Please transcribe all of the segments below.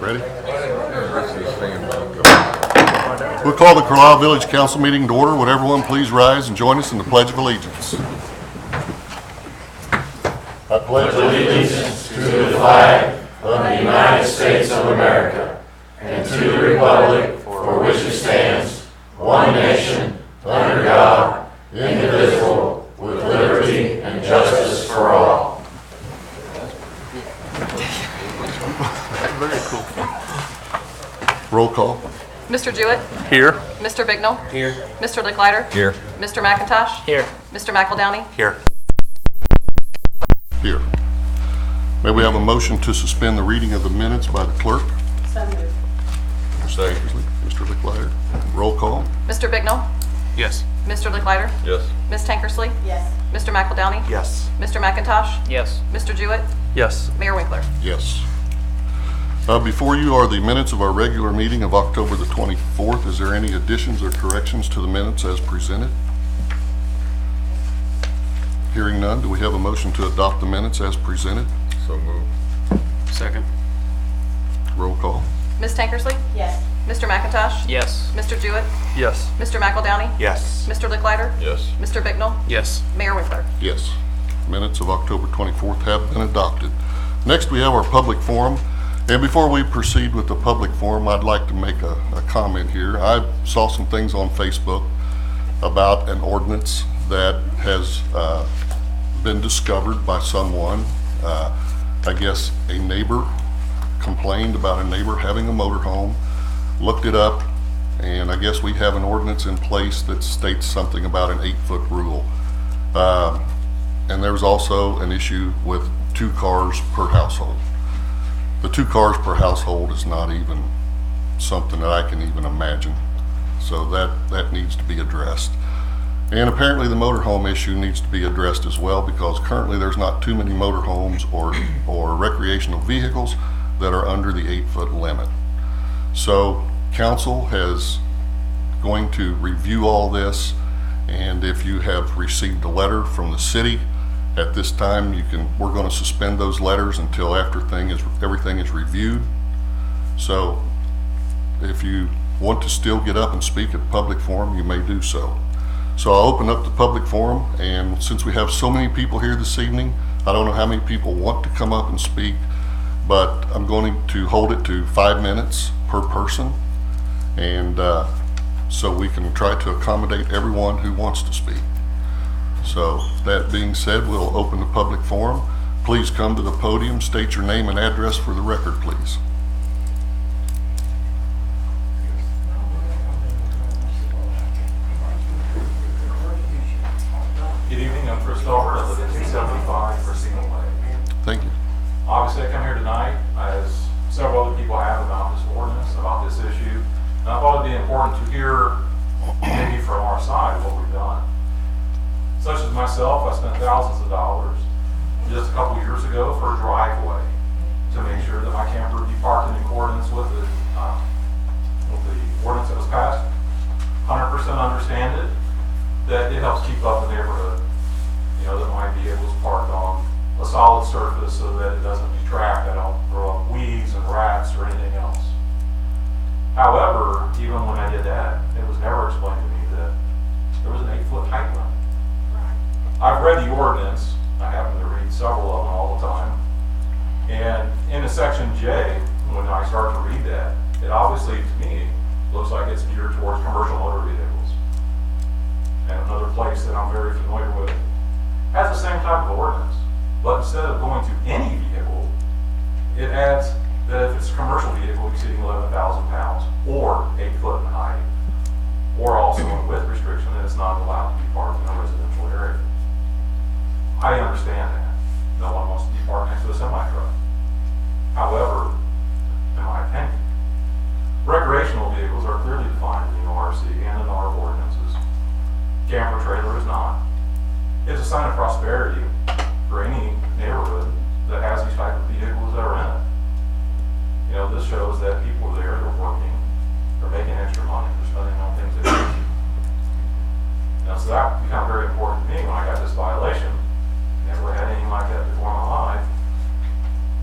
Ready? We'll call the Carlisle Village Council meeting to order. Would everyone please rise and join us in the Pledge of Allegiance? I pledge allegiance to the flag of the United States of America and to the republic for which it stands, one nation, under God, indivisible, with liberty and justice for all. Very cool. Roll call. Mr. Jewett? Here. Mr. Bignell? Here. Mr. Licklider? Here. Mr. McIntosh? Here. Mr. McEldowney? Here. Here. May we have a motion to suspend the reading of the minutes by the clerk? So moved. Mr. Tankersley, Mr. Licklider. Roll call. Mr. Bignell? Yes. Mr. Licklider? Yes. Ms. Tankersley? Yes. Mr. McEldowney? Yes. Mr. McIntosh? Yes. Mr. Jewett? Yes. Mayor Winkler? Yes. Before you are the minutes of our regular meeting of October the 24th. Is there any additions or corrections to the minutes as presented? Hearing none, do we have a motion to adopt the minutes as presented? So moved. Second. Roll call. Ms. Tankersley? Yes. Mr. McIntosh? Yes. Mr. Jewett? Yes. Mr. McEldowney? Yes. Mr. Licklider? Yes. Mr. Bignell? Yes. Mayor Winkler? Yes. Minutes of October 24th have been adopted. Next, we have our public forum. And before we proceed with the public forum, I'd like to make a comment here. I saw some things on Facebook about an ordinance that has been discovered by someone. I guess a neighbor complained about a neighbor having a motorhome, looked it up, and I guess we have an ordinance in place that states something about an 8-foot rule. And there's also an issue with 2 cars per household. The 2 cars per household is not even something that I can even imagine. So that needs to be addressed. And apparently the motorhome issue needs to be addressed as well, because currently there's not too many motorhomes or recreational vehicles that are under the 8-foot limit. So council is going to review all this, and if you have received a letter from the city, at this time, we're going to suspend those letters until after everything is reviewed. So if you want to still get up and speak at public forum, you may do so. So I'll open up the public forum, and since we have so many people here this evening, I don't know how many people want to come up and speak, but I'm going to hold it to 5 minutes per person, and so we can try to accommodate everyone who wants to speak. So that being said, we'll open the public forum. Please come to the podium, state your name and address for the record, please. Good evening, I'm Chris Dover. I live at 275 Racine Way. Thank you. Obviously, I come here tonight, as several other people have, about this ordinance, about this issue. And I thought it'd be important to hear maybe from our side what we've done. Such as myself, I spent thousands of dollars just a couple years ago for a driveway to make sure that my camper would be parked in accordance with the ordinance that was passed. 100% understand it, that it helps keep up the neighborhood. You know, that my vehicle's parked on a solid surface so that it doesn't detract, I don't grow up weeds and rats or anything else. However, even when I did that, it was never explained to me that there was an 8-foot height limit. I've read the ordinance. I happen to read several of them all the time. And in a section J, when I start to read that, it obviously, to me, looks like it's geared towards commercial motor vehicles. And another place that I'm very familiar with has the same type of ordinance. But instead of going to any vehicle, it adds that if it's a commercial vehicle exceeding 11,000 pounds or 8 foot in height, or also a width restriction, that it's not allowed to be parked in a residential area. I understand that. No one wants to be parked next to a semi-truck. However, in my opinion, recreational vehicles are clearly defined in the ORC and in our ordinances. Camper trailer is not. It's a sign of prosperity for any neighborhood that has these type of vehicles that are in it. You know, this shows that people are there, they're working, they're making extra money, they're spending on things that they need. Now, so that became very important to me when I got this violation. Never had anything like that before in my life.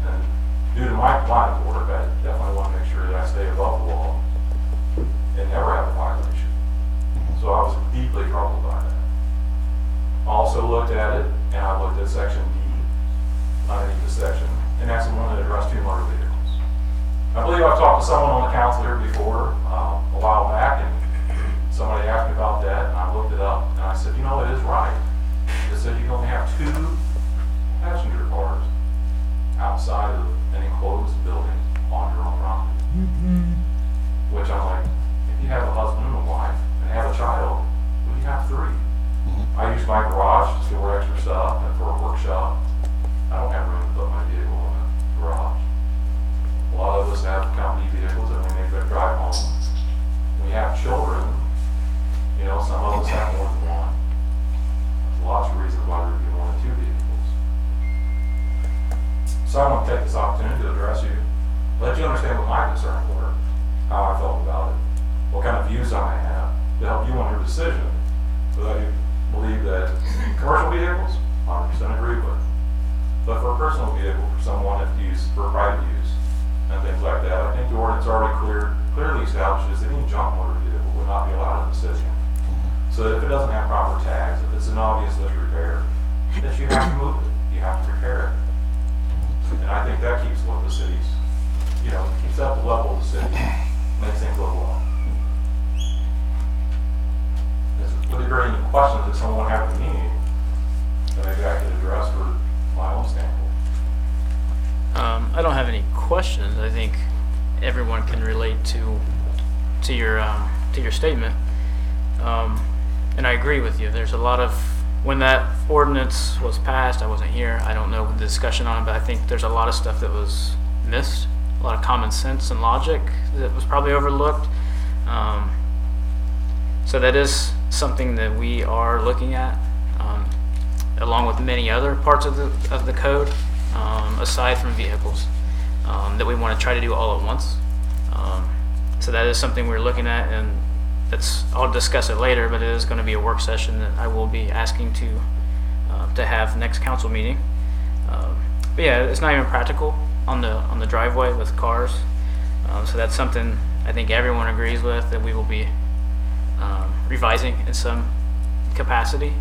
And due to my line of work, I definitely want to talked to someone on the council here before, a while back, and somebody asked me about that, and I looked it up, and I said, you know, it is right. It said you can only have 2 passenger cars outside of an enclosed building on your own property. Which I'm like, if you have a husband and a wife and have a child, well, you have 3. I use my garage to store extra stuff and for a workshop. I don't have room to put my vehicle in the garage. A lot of us have company vehicles that we may drive home. We have children, you know, some of us have more than one. There's lots of reasons why there would be more than 2 vehicles. So I want to take this opportunity to address you, let you understand what my concerns were, how I felt about it, what kind of views I may have, to help you on your decision, so that you believe that commercial vehicles, 100% agree with. But for a personal vehicle, for someone to use, for private use, and things like that, I think the ordinance already clearly establishes that any junk motor vehicle would not be allowed in the city. So that if it doesn't have proper tags, if it's an obvious disrepair, that you have to move it, you have to repair it. And I think that keeps what the city's, you know, keeps up the level of the city, makes things look well. Were there any questions that someone had for me that maybe I could address for my own standpoint? I don't have any questions. I think everyone can relate to your statement, and I agree with you. There's a lot of, when that ordinance was passed, I wasn't here. I don't know the discussion on it, but I think there's a lot of stuff that was missed, a lot of common sense and logic that was probably overlooked. So that is something that we are looking at, along with many other parts of the code, aside from vehicles, that we want to try to do all at once. So that is something we're looking at, and I'll discuss it later, but it is going to be a work session that I will be asking to have next council meeting. But yeah, it's not even practical on the driveway with cars. So that's something I think everyone agrees with, that we will be revising in some capacity.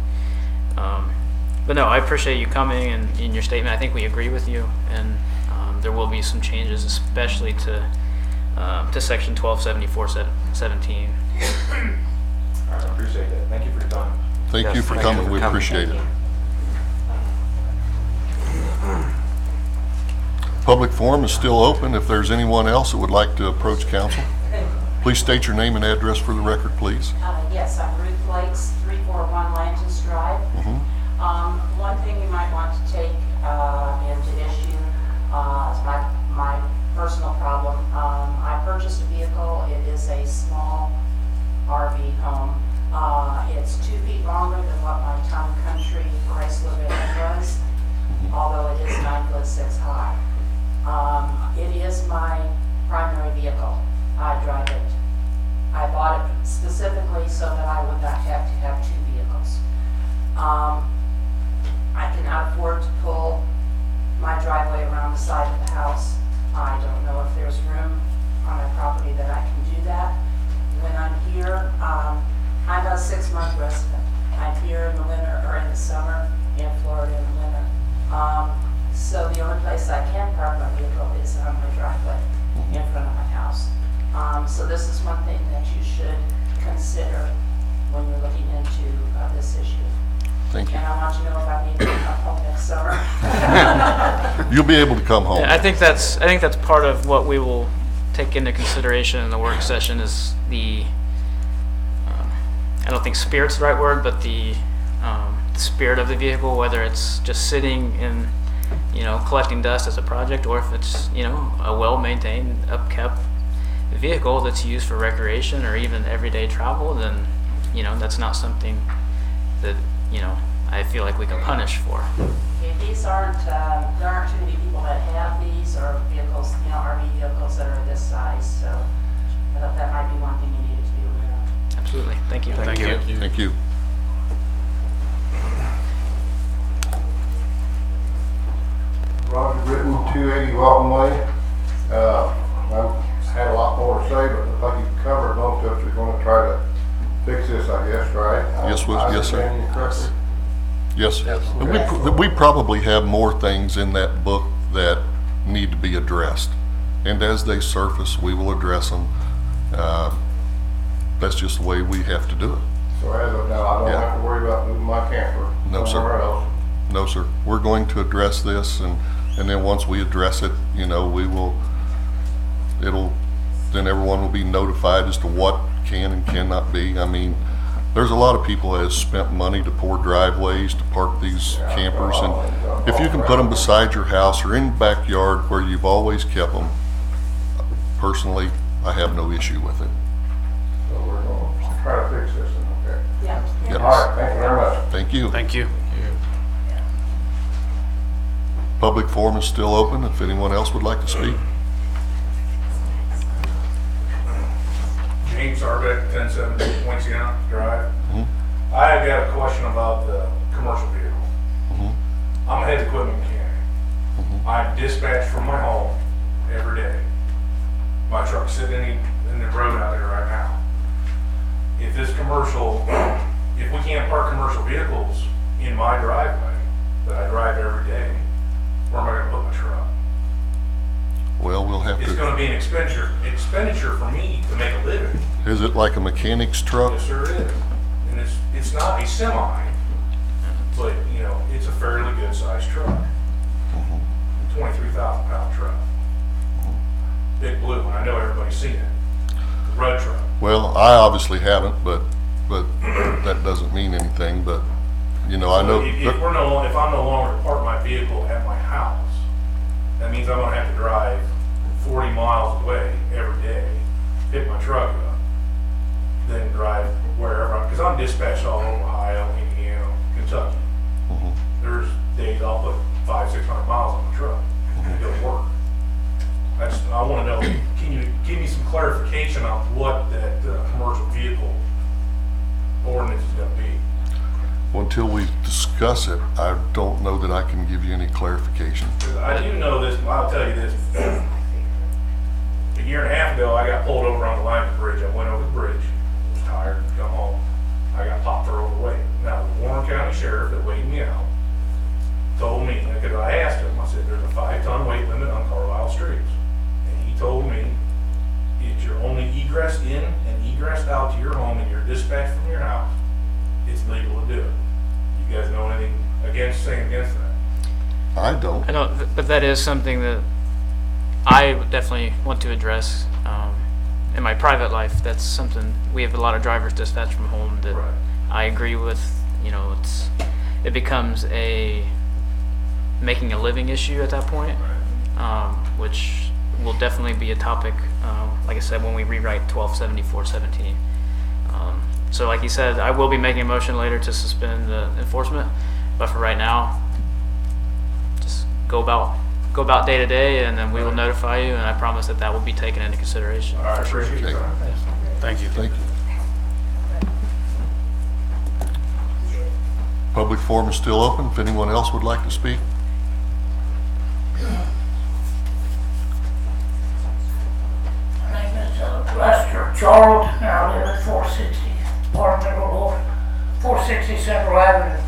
But no, I appreciate you coming and in your statement. I think we agree with you, and there will be some changes, especially to section 1274-17. All right, I appreciate that. Thank you for your time. Thank you Yes, for thank you coming, for we coming. appreciate it. Public forum is still open. If there's anyone else that would like to approach council, please state your name and address for the record, please. Yes, I'm Ruth Lakes, 341 Lantis Drive. One thing you might want to take into issue is my personal problem. I purchased a vehicle. It is a small RV home. It's 2 feet longer than what my Town Country Chrysler van was, although it is 9'6" high. It is my primary vehicle. I drive it. I bought it specifically so that I would not have to have 2 vehicles. I cannot afford to pull my driveway around the side of the house. I don't know if there's room on my property that I can do that. When I'm here, I'm a 6-month resident. I'm here in the winter, or in the summer, in Florida in the winter. So the only place I can park my vehicle is on my driveway in front of my house. So this is one thing that you should consider when you're looking into this issue. Thank you. And I want you to know if I need to come home next summer. You'll be able to come home. Yeah, I think that's part of what we will take into consideration in the work session is the, I don't think spirit's the right word, but the spirit of the vehicle, whether it's just sitting in, collecting dust as a project, or if it's, a well-maintained, upkept vehicle that's used for recreation or even everyday travel, then, that's not something that, I feel like we can punish for. Okay, these aren't, there aren't too many people that have these, or vehicles, RV vehicles that are this size, so I thought that might be one thing you needed to be aware of. Absolutely. Thank you. Thank you. Thank you. Roger Britton, 280 Walton Way. I've had a lot more to say, but I think you've covered most of it. You're going to try to fix this, I guess, right? Yes, yes, sir. I understand you correctly? Yes. And we probably have more things in that book that need to be addressed. and as they surface, we will address them. That's just the way we have to do it. So as of now, I don't Yeah. have to worry about moving my camper No, sir. somewhere else. No, sir. We're going to address this, and then once we address it, you know, then everyone will be notified as to what can and cannot be. I mean, there's a lot of people that have spent money to pour driveways to park these campers, and if you can put them beside your house or in the backyard where you've always kept them, personally, I have no issue with it. So we're gonna try to fix this, okay? Yeah. Yep. All right, thank you very much. Thank you. Thank you. Public forum is still open if anyone else would like to speak. James Arbeck, 1017 Poinciana Drive. Mhm. I have got a question about the commercial vehicle. Mhm. I'm a heavy equipment mechanic. I'm dispatched from my home every day. My truck's sitting in the road out there right now. If this commercial, if we can't park commercial vehicles in my driveway that I drive every day, where am I gonna put my truck? Well, we'll have It's to, gonna be an expenditure for me to make a living. is it like a mechanic's truck? Yes, sir, it is. And it's not a semi, but, you know, it's a fairly good sized truck. 23,000 pound truck. Big blue one, I know everybody's seen it. The road truck. Well, I obviously haven't, but that doesn't mean anything, but, you know, I know. If I'm no longer to park my vehicle at my house, that means I'm gonna have to drive 40 miles away every day, pick my truck up, then drive wherever, because I'm dispatched all over Ohio, Indiana, Kentucky. Mhm. There's days I'll put 500-600 miles on the truck and go to work. I want to know, can you give me some clarification on what that commercial vehicle ordinance is going to be? Well, until we discuss it, I don't know that I can give you any clarification. 'Cause I do know this, I'll tell you this. A year and a half ago, I got pulled over on the Lyman Bridge. I went over the bridge, was tired, got home. I got popped for overweight. Now, the Warren County Sheriff that weighed me out told me, because I asked him, I said, there's a 5-ton weight limit on Carlisle streets. And he told me, if you're only egress in and egress out to your home and you're dispatched from your house, it's legal to do it. You guys know anything saying against that? I don't. I don't, but that is something that I would definitely want to address in my private life. That's something, we have a lot of drivers dispatched from home that Right. I agree with. You know, it becomes a making a living issue at that point, which will definitely be a topic, like I said, when we rewrite 1274-17. So like you said, I will be making a motion later to suspend the enforcement, but for right now, just go about day to day, and then we will notify you, and I promise that will be taken into consideration. All right, for sure. appreciate your time. Thank you. Thank you. Public forum is still open if anyone else would like to speak. My name is Lester Charlton, and I live at 460 Parliament Road, 460 Central Avenue,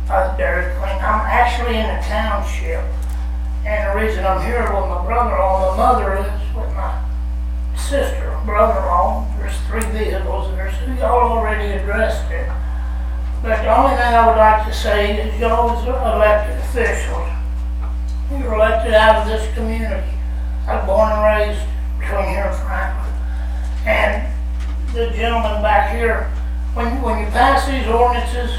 by the Dairy Queen. I'm actually in the township, and the reason I'm here with my brother-in-law, my mother lives with my sister, brother-in-law. There's 3 vehicles, and y'all already addressed it. But the only thing I would like to say is y'all as elected officials, you're elected out of this community. I was born and raised between here and Franklin. And the gentleman back here, when you pass these ordinances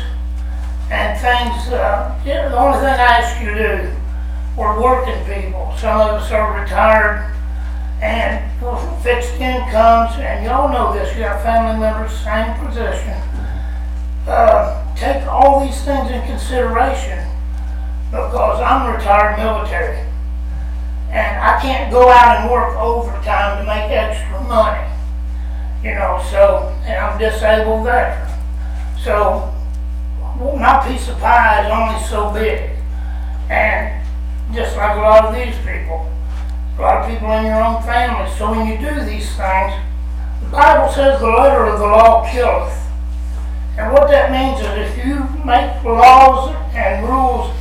and things, the only thing I ask you to do, we're working people. Some of us are retired and fixed incomes, and y'all know this, you got family members, same position. Take all these things in consideration, because I'm retired military and I can't go out and work overtime to make extra money, you know, so, and I'm disabled veteran. So my piece of pie is only so big, and just like a lot of these people, a lot of people in your own family. So when you do these things, the Bible says the letter of the law killeth. And what that means is if you make laws and rules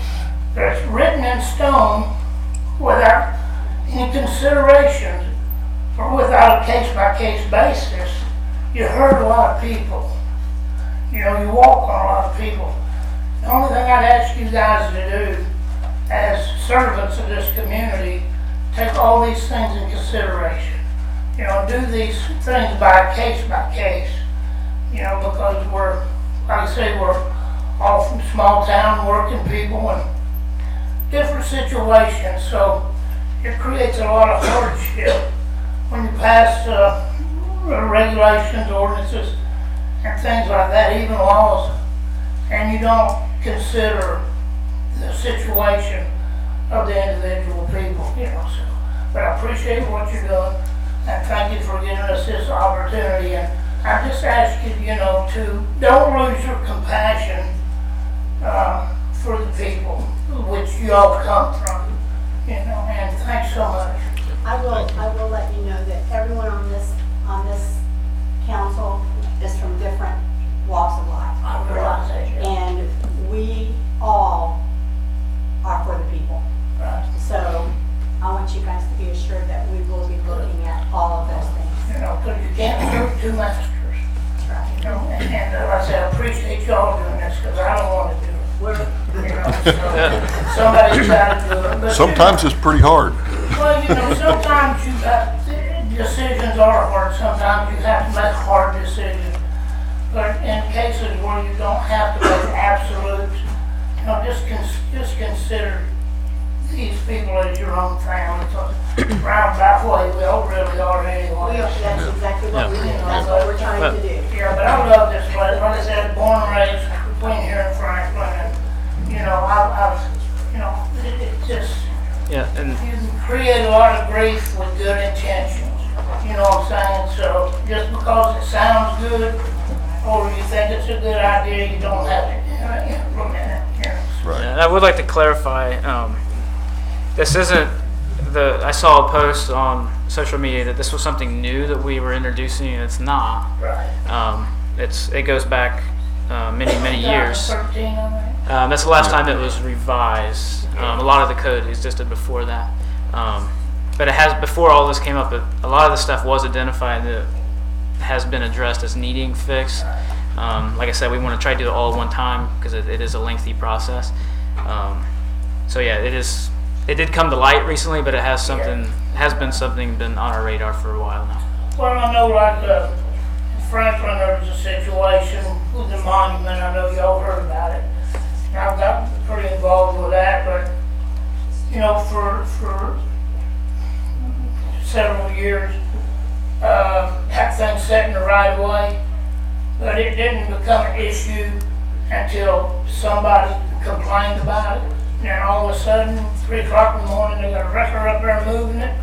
that's written in stone without any considerations or without a case-by-case basis, you hurt a lot of people. You know, you walk on a lot of people. The only thing I'd ask you guys to do as servants of this community, take all these things in consideration. You know, do these things by case, you know, because we're, like I say, we're all from small town working people and different situations, so it creates a lot of hardship when you pass regulations, ordinances, and things like that, even laws, and you don't consider the situation of the individual people, you know, so. But I appreciate what you're doing, and thank you for giving us this opportunity, and I just ask you, you know, to don't lose your compassion for the people which you all come from, you know, and thanks so much. I will let you know that everyone on this council is from different walks of life. I realize that, yeah. And we all are for the people. Right. So I want you guys to be assured that we will be looking at all of those things. You know, because you can't serve two masters. That's right. You know, and like I said, I appreciate y'all doing this, because I don't want to do it. You know, so somebody's got to do it. But, Sometimes it's pretty hard. well, you know, sometimes you got, decisions are hard, sometimes you have to make hard decisions. But in cases where you don't have to make absolutes, you know, just consider these people as your own family. So roundabout way, we all really are anyway. That's exactly what we do. That's what we're trying to do. Yeah, but I love this place. Like I said, born and raised between here and Franklin, and you know, you know, it just Yeah, and you create a lot of grief with good intentions. You know what I'm saying? So just because it sounds good, or you think it's a good idea, you don't have to implement it. You know? Right. and I would like to clarify, this isn't I saw a post on social media that this was something new that we were introducing, and it's not. Right. It goes back many years. 13 on that. That's the last time it was revised. A lot of the code existed before that. But it has, before all this came up, a lot of the stuff was identified that has been addressed as needing fix. Like I said, we want to try to do it all at one time because it is a lengthy process. So yeah, it did come to light recently, but it has been on our radar for a while now. Well, I know like in Franklin there was a situation with the monument. I know y'all heard about it. And I've got pretty involved with that, but you know, for several years, that thing set in the right way, but it didn't become an issue until somebody complained about it. And then all of a sudden, 3 o'clock in the morning, they got a wrecker up there moving it.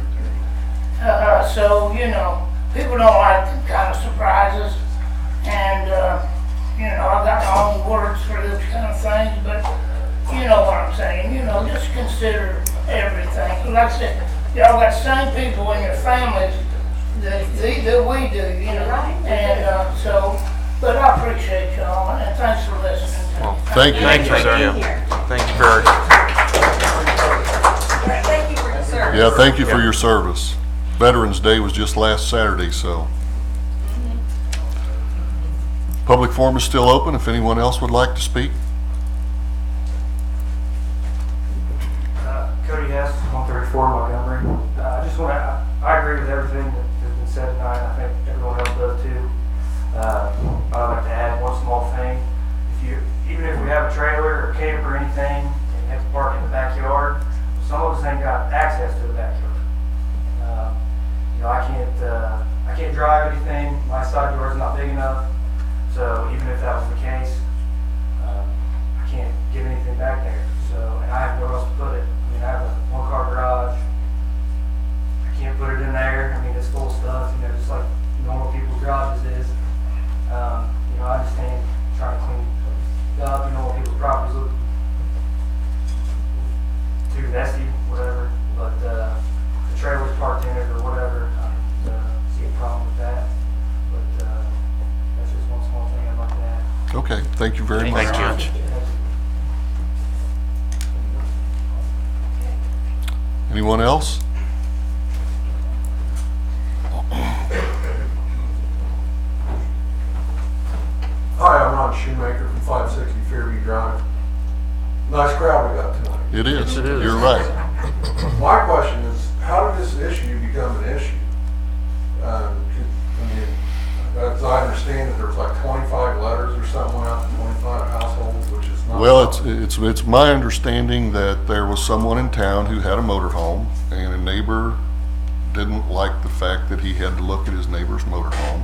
So, you know, people don't like them kind of surprises. And, you know, I've got my own words for those kind of things, but you know what I'm saying. You know, just consider everything. Like I said, y'all got the same people in your families that we do, you know. Right. And so, but I appreciate y'all, and thanks for listening to me. Well, thank you. Thank you, for sir. being here. Thank you for Thank you for your service. Yeah, thank you for your service. Veterans Day was just last Saturday, so. Public forum is still open if anyone else would like to speak. Cody Hess, 134 Montgomery. I agree with everything that has been said tonight. I think everyone else does too. I'd like to add one small thing. Even if we have a trailer or camper or anything, and you have to park in the backyard, some of us ain't got access to the backyard. You know, I can't drive anything. My side door is not big enough. So even if that was the case, I can't get anything back there. So, and I have nowhere else to put it. I mean, I have a 1-car garage. I can't put it in there. I mean, it's full of stuff, you know, just like normal people's garages is. You know, I understand trying to clean up, you know, what people's properties look too messy, whatever. But the trailer's parked in it or whatever, I don't see a problem with that. But that's just one small thing I'd like to add. Okay, thank you very much. Thank you. Anyone else? It is. It is. You're right. My question is, how did this issue become an issue? I mean, as I understand it, there's like 25 letters or something went out to 25 households, which is not. Well, something. it's my understanding that there was someone in town who had a motorhome, and a neighbor didn't like the fact that he had to look at his neighbor's motorhome.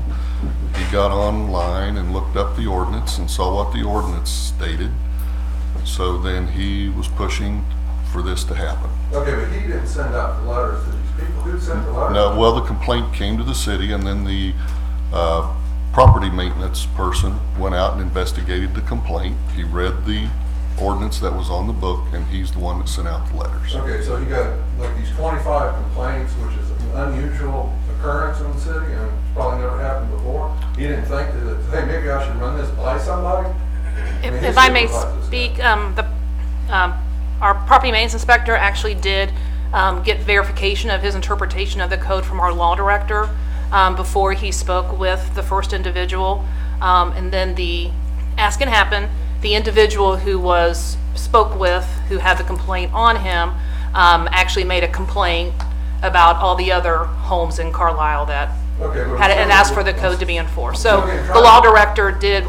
He got online and looked up the ordinance and saw what the ordinance stated. So then he was pushing for this to happen. Okay, but he didn't send out the letters to these people. Who sent the letters? No, well, the complaint came to the city, and then the property maintenance person went out and investigated the complaint. He read the ordinance that was on the book, and he's the one that sent out the letters. Okay, so he got like these 25 complaints, which is an unusual occurrence in the city, and it's probably never happened before. He didn't think that, hey, maybe I should run this by somebody? If I may speak, our property maintenance inspector actually did get verification of his interpretation of the code from our law director before he spoke with the first individual. And then as can happen, the individual who spoke with, who had the complaint on him, actually made a complaint about all the other homes in Carlisle that had it and asked for the code to be enforced. So the law director did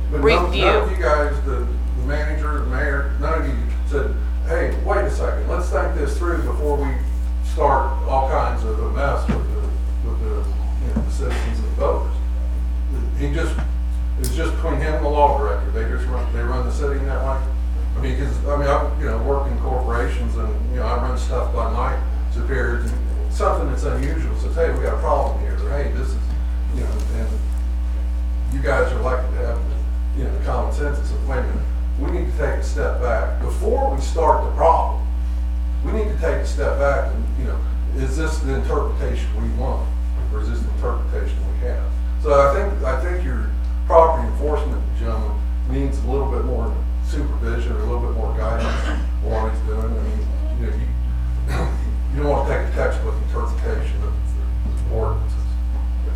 review. None of you guys, the manager, the mayor, none of you said, hey, wait a second, let's think this through before we start all kinds of a mess with the citizens and voters. It's just between him and the law director. They run the city in that way. I mean, because I work in corporations, and I run stuff by my superiors, and something that's unusual says, hey, we got a problem here, or hey, this is, and you guys are likely to have the common sense of, wait a minute, we need to take a step back before we start the problem. We need to take a step back and is this the interpretation we want, or is this the interpretation we have? So I think your property enforcement gentleman needs a little bit more supervision or a little bit more guidance on what he's doing. I mean, you don't want to take a textbook interpretation of the ordinances,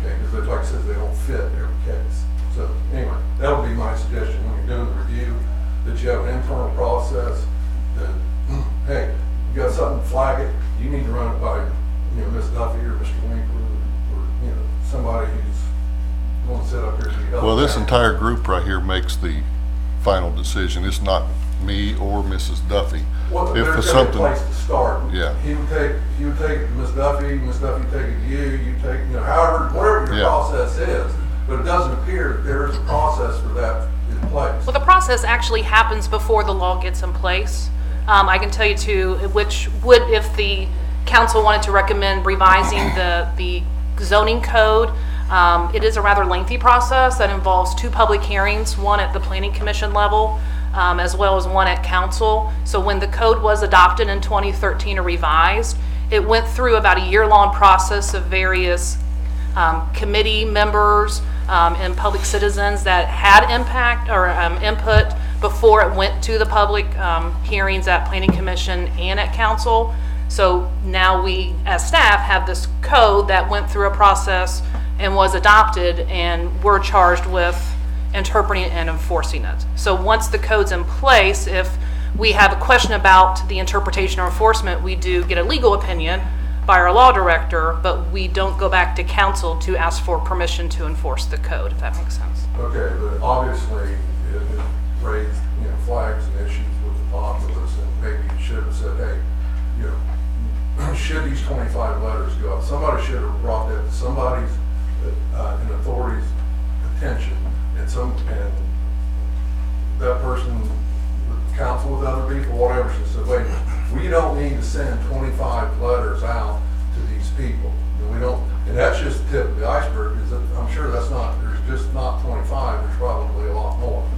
okay? Because like I said, they don't fit every case. So anyway, that would be my suggestion when you're doing the review, that you have an internal process that, hey, you got something, flag it. You need to run it by, Ms. Duffy or Mr. Winkler or somebody who's going to sit up here and be helpful. Well, this entire group right here makes the final decision. It's not me or Mrs. Duffy. Well, If there's something, a place to start. Yeah. He would take it to Ms. Duffy take it to you take, however, whatever your process is. But it doesn't appear that there is a process for that in place. Well, the process actually happens before the law gets in place. I can tell you too, which would, if the council wanted to recommend revising the zoning code, it is a rather lengthy process that involves 2 public hearings, one at the planning commission level, as well as one at council. So when the code was adopted in 2013 or revised, it went through about a year-long process of various committee members and public citizens that had impact or input before it went to the public hearings at planning commission and at council. So now we, as staff, have this code that went through a process and was adopted, and we're charged with interpreting and enforcing it. So once the code's in place, if we have a question about the interpretation or enforcement, we do get a legal opinion by our law director, but we don't go back to council to ask for permission to enforce the code, if that makes sense. Okay, but obviously it raised flags and issues with the populace, and maybe you should have said, hey, should these 25 letters go out? Somebody should have brought that to somebody's an authority's attention, and that person would counsel with other people, whatever, should say, wait, we don't need to send 25 letters out to these people. And that's just the tip of the iceberg, is that I'm sure there's just not 25, there's probably a lot more.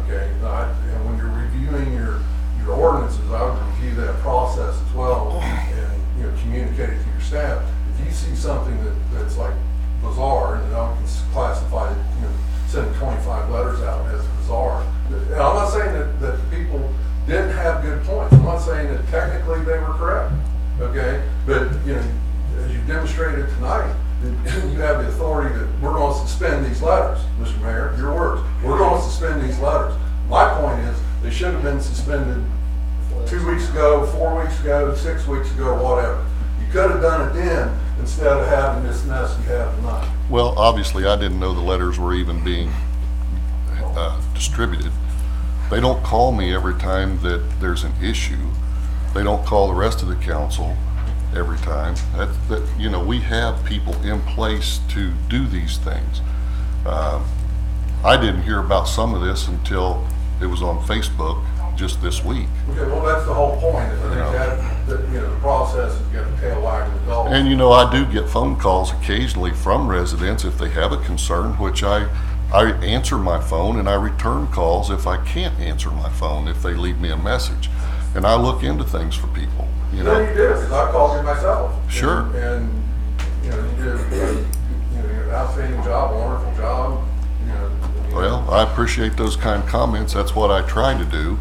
Okay, and when you're reviewing your ordinances, I would review that process as well, and communicate it to your staff. If you see something that's like bizarre, and I would classify it, sending 25 letters out as bizarre. And I'm not saying that people didn't have good points. I'm not saying that technically they were correct. Okay, but as you demonstrated tonight, you have the authority that we're going to suspend these letters, Mr. Mayor. Your words. We're going to suspend these letters. My point is they should have been suspended 2 weeks ago, 4 weeks ago, 6 weeks ago, whatever. You could have done it then instead of having this mess you have tonight. Well, obviously, I didn't know the letters were even being distributed. They don't call me every time that there's an issue. They don't call the rest of the council every time. You know, we have people in place to do these things. I didn't hear about some of this until it was on Facebook just this week. Okay, well, that's the whole point, is I think that, you know, the process is getting tail wagging the dog. And you know, I do get phone calls occasionally from residents if they have a concern, which I answer my phone, and I return calls if I can't answer my phone, if they leave me a message. And I look into things for people, you know. Yeah, you did, because I called you myself. Sure. And, you know, you did, you know, an outstanding job, a wonderful job, you know. Well, I appreciate those kind of comments. That's what I try to do,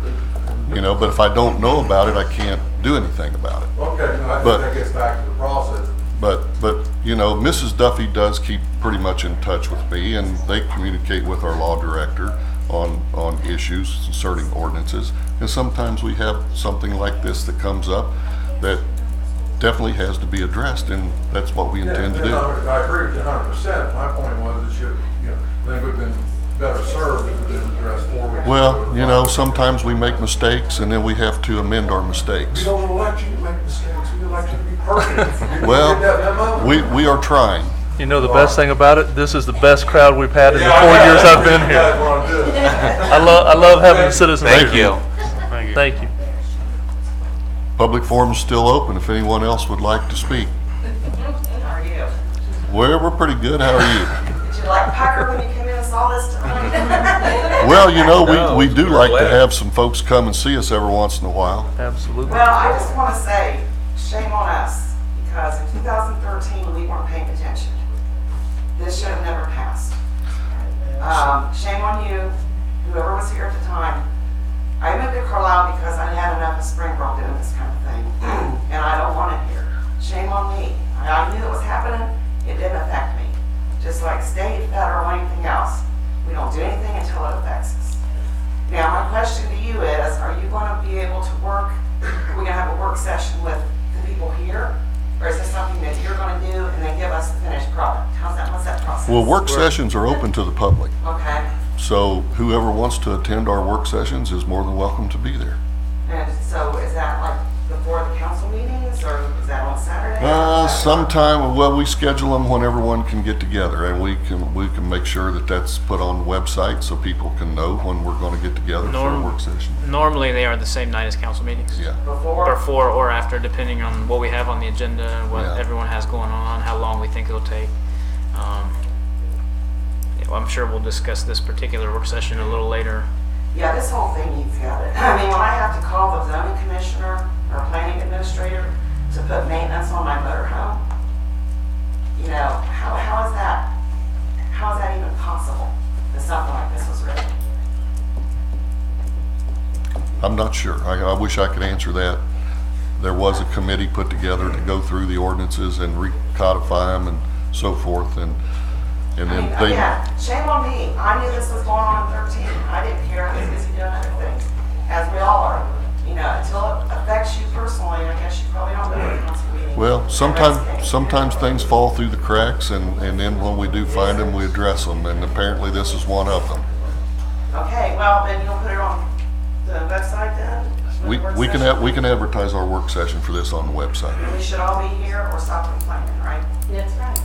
you know, but if I don't know about it, I can't do anything about it. Okay, no, I But- think that gets back to the process. But, you know, Mrs. Duffy does keep pretty much in touch with me, and they communicate with our law director on issues concerning ordinances. And sometimes we have something like this that comes up that definitely has to be addressed, and that's what we intend to do. I agree with you 100%. My point was that you know, I think we've been better served if it been addressed 4 weeks ago. Well, you know, sometimes we make mistakes, and then we have to amend our mistakes. We don't elect you to make mistakes, we elect you to be perfect. Did you Well, get that memo? we are trying. You know the best thing about it? This is the best crowd we've had in the Yeah, 4 I know. years I've been You guys here. wanna do it. I love having the citizens Thank here. you. Thank you. Thank you. Public forum is still open if anyone else would like to speak. How are you? We're pretty good. How are you? Did you like Pucker when you came in and saw this tonight? Well, you know, we do like to have some folks come and see us every once in a while. Absolutely. Well, I just want to say, shame on us, because in 2013, we weren't paying attention. This should have never passed. Shame on you, whoever was here at the time. I moved to Carlisle because I had enough of Springboro doing this kind of thing, and I don't want it here. Shame on me. I knew it was happening. It didn't affect me. Just like state, federal, anything else. We don't do anything until it affects us. Now, my question to you is, are you going to be able to work, are we going to have a work session with the people here? Or is this something that you're going to do and then give us the finished product? What's that process? Well, work sessions are open to the public, Okay. so whoever wants to attend our work sessions is more than welcome to be there. And so is that like before the council meetings, or is that on Saturday? Sometime, well, we schedule them when everyone can get together, and we can make sure that that's put on the website so people can know when we're going to get together for a work session. Normally, they are the same night as council meetings. Yeah. Before or after, depending on what we have on the agenda, what Yeah. everyone has going on, how long we think it'll take. Yeah, well, I'm sure we'll discuss this particular work session a little later. Yeah, this whole thing needs got it. I mean, when I have to call the zoning commissioner or planning administrator to put maintenance on my motorhome, you know, how is that even possible that something like this was written? I'm not sure. I wish I could answer that. There was a committee put together to go through the ordinances and recodify them and so forth, and then they. Yeah, shame on me. I knew this was going on in 13. I didn't care. I was busy doing other things, as we all are. You know, until it affects you personally, I guess you probably don't go to a council meeting. Well, sometimes things fall through the cracks, and then when we do find them, we address them, and apparently this is one of them. Okay, well, then you'll put it on the website then? We can advertise our work session for this on the website. We should all be here or stop complaining, right? That's right.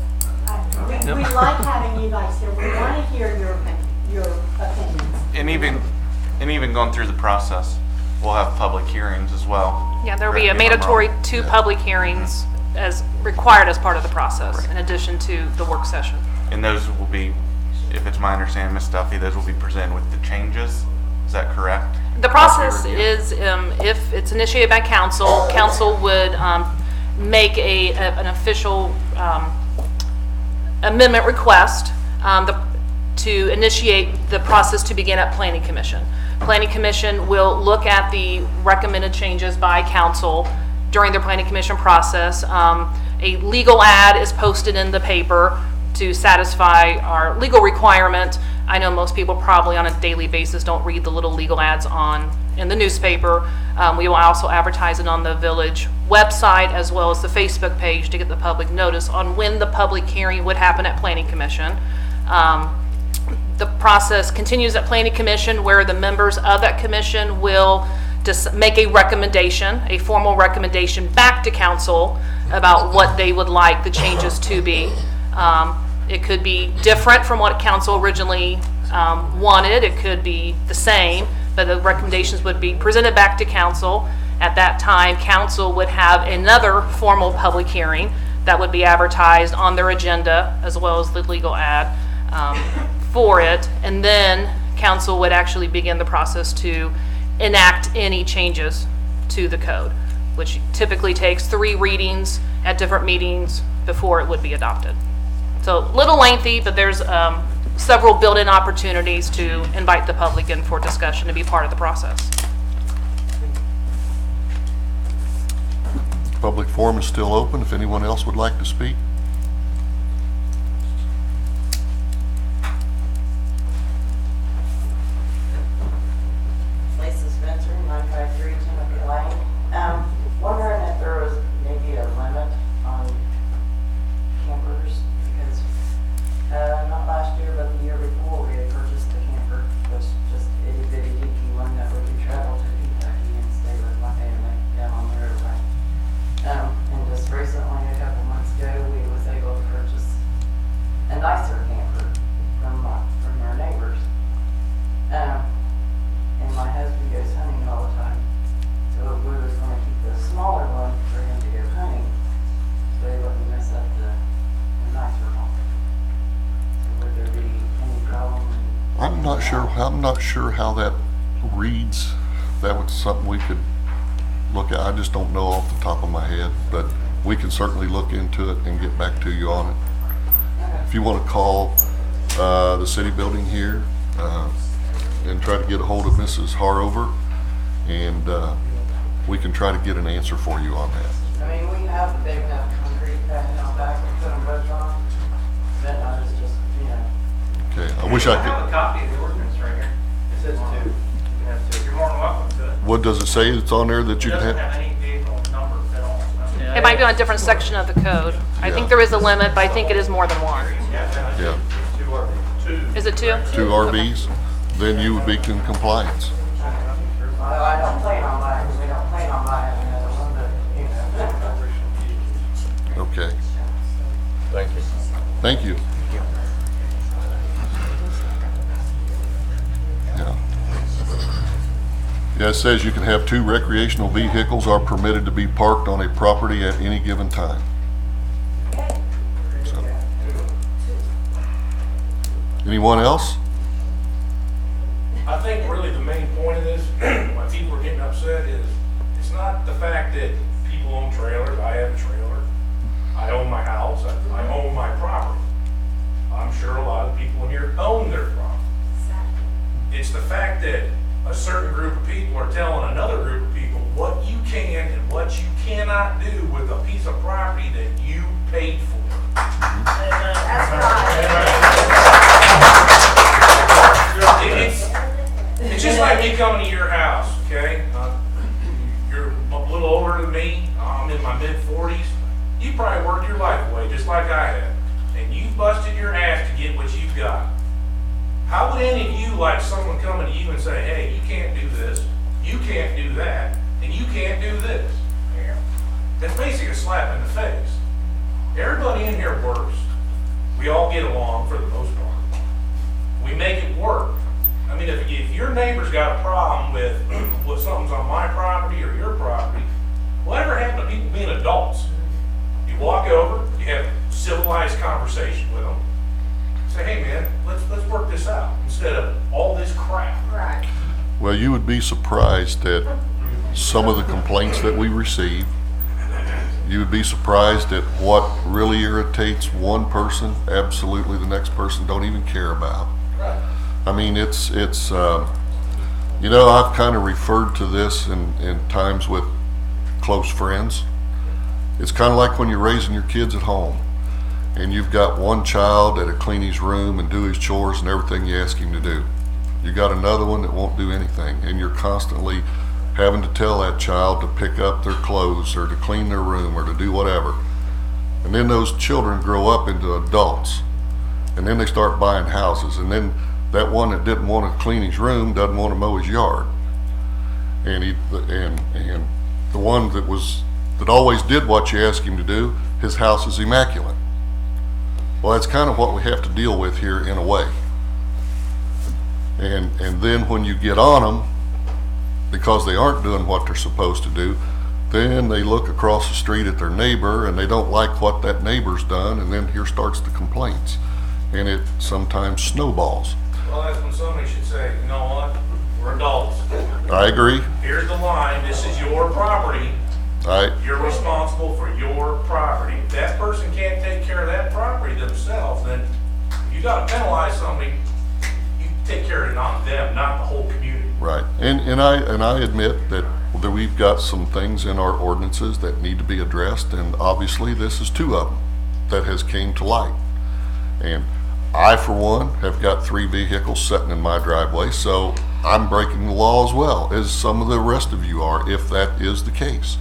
We like having you guys here. We want to hear your opinions. And even going through the process, we'll have public hearings as well. Yeah, there'll be a Correct me if I'm mandatory wrong. 2 public hearings as required as part of the process, in addition to the work session. And those will be, if it's my understanding, Ms. Duffy, those will be presented with the changes. Is that correct? The process is, if it's initiated by council, council would make an official amendment request to initiate the process to begin at Planning Commission. Planning Commission will look at the recommended changes by council during their Planning Commission process. A legal ad is posted in the paper to satisfy our legal requirement. I know most people probably on a daily basis don't read the little legal ads in the newspaper. We will also advertise it on the village website as well as the Facebook page to get the public notice on when the public hearing would happen at Planning Commission. The process continues at Planning Commission, where the members of that commission will just make a recommendation, a formal recommendation back to council about what they would like the changes to be. It could be different from what council originally wanted. It could be the same, but the recommendations would be presented back to council. At that time, council would have another formal public hearing that would be advertised on their agenda as well as the legal ad for it. And then council would actually begin the process to enact any changes to the code, which typically takes 3 readings at different meetings before it would be adopted. So a little lengthy, but there's several built-in opportunities to invite the public in for discussion to be part of the process. Public forum is still open if anyone else would like to speak. Lisa Spencer, 953 Timothy Lane. Wondering if there was maybe a limit on campers, because not last year, but the year before, we had purchased a camper, which just itty bitty dinky one that we could travel to Kentucky and stay with my family down on the riverway. And just recently, a couple months ago, we was able to purchase a nicer camper from our neighbors. And my husband goes hunting all the time, so we was going to keep the smaller one for him to go hunting, so he wouldn't mess up the nicer one. So would there be any problem? I'm not sure how that reads. That was something we could look at. I just don't know off the top of my head, but we can certainly look into it and get back to you on it. If you want to call the city building here and try to get a hold of Mrs. Harover, and we can try to get an answer for you on that. I mean, we have the big enough concrete pad out back, we put them both on, then I was just, Okay, I wish I I have could. a copy of the ordinance right here. It says 2. You can have 2. You're more than welcome to it. What does it say that's on there that It you can doesn't have? have any vehicle number at all. No. It might be on a different section of the code. I think there is a limit, but I think it is more than one. Yeah, 2. Is it 2? 2 RVs, then you would be in compliance. well, I don't plan on buying, we don't plan on buying another one, but, Okay, Thank you. thank you. Yeah. Yeah, it says you can have 2 recreational vehicles are permitted to be parked on a property at any given time. So. Anyone else? I think really the main point of this, why people are getting upset is, it's not the fact that people own trailers, I have a trailer, I own my house, I own my property. I'm sure a lot of people in here own their property. It's the fact that a certain group of people are telling another group of people what you can and what you cannot do with a piece of property that you paid for. It's just like me coming to your house, okay? You're a little older than me, I'm in my mid-40s. You probably worked your life away just like I have, and you busted your ass to get what you've got. How would any of you like someone coming to you and say, hey, you can't do this, you can't do that, and you can't do this? That's basically a slap in the face. Everybody in here works. We all get along for the most part. We make it work. I mean, if your neighbor's got a problem with what something's on my property or your property, whatever happened to people being adults? You walk over, you have a civilized conversation with them, say, hey man, let's work this out instead of all this crap. right. Well, you would be surprised at some of the complaints that we receive. You would be surprised at what really irritates one person, absolutely the next person don't even care about. Right. I mean, it's you know, I've kind of referred to this in times with close friends. It's kind of like when you're raising your kids at home. and you've got one child that'll clean his room and do his chores and everything you ask him to do. You got another one that won't do anything, and you're constantly having to tell that child to pick up their clothes or to clean their room or to do whatever. And then those children grow up into adults, and then they start buying houses, and then that one that didn't want to clean his room doesn't want to mow his yard. And the one that always did what you asked him to do, his house is immaculate. Well, that's kind of what we have to deal with here in a way. And then when you get on them, because they aren't doing what they're supposed to do, then they look across the street at their neighbor and they don't like what that neighbor's done, and then here starts the complaints. And it sometimes snowballs. Well, that's when somebody should say, you know what, we're adults. I agree. Here's the line, this is your property. You're responsible for your property. If that person can't take care of that property themselves, then you gotta penalize somebody. You take care of it, not them, not the whole community. Right, and I admit that we've got some things in our ordinances that need to be addressed, and obviously this is two of them that has came to light. And I, for one, have got 3 vehicles sitting in my driveway, so I'm breaking the law as well as some of the rest of you are, if that is the case.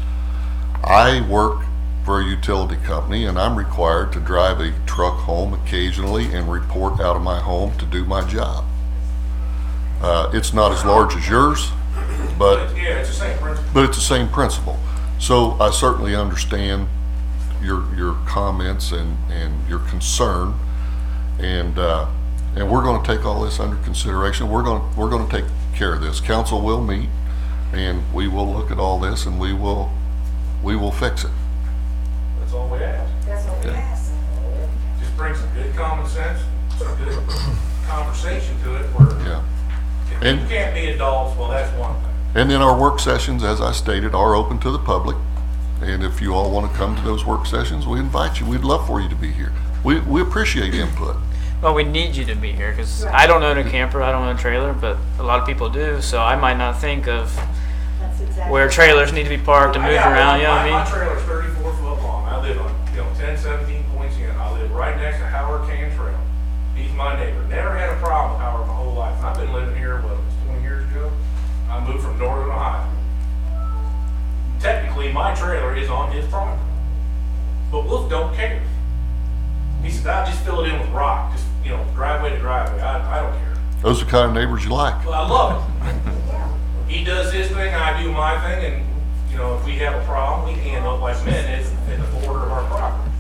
I work for a utility company, and I'm required to drive a truck home occasionally and report out of my home to do my job. It's not as large as yours, but Yeah, it's the same principle. it's the same principle. So I certainly understand your comments and your concern, and we're going to take all this under consideration. We're going to take care of this. Council will meet, and we will look at all this, and we will fix it. That's all we ask. That's what we ask. Just bring some good common sense, some good conversation to it where Yeah. if And- you can't be adults, well, that's one thing. And then our work sessions, as I stated, are open to the public. And if you all want to come to those work sessions, we invite you. We'd love for you to be here. We appreciate input. Well, we need you to be here because I don't own a camper, I don't own a trailer, but a lot of people do. So I might not think of That's exactly. where trailers need to be parked and moved around. You know what I My mean? trailer's 34 foot long. I live on, 10, 17 points in. I live right next to Howard Cantrell. He's my neighbor. Never had a problem with Howard my whole life. And I've been living here, 20 years ago. I moved from Northern Ohio. Technically, my trailer is on his property. But Wolf don't care. He said, I just fill it in with rock, just, driveway to driveway. I don't care. Those are the kind of neighbors you like. Well, I love it. He does his thing, I do my thing, and, if we have a problem, we handle it like men, it's in the border of our property.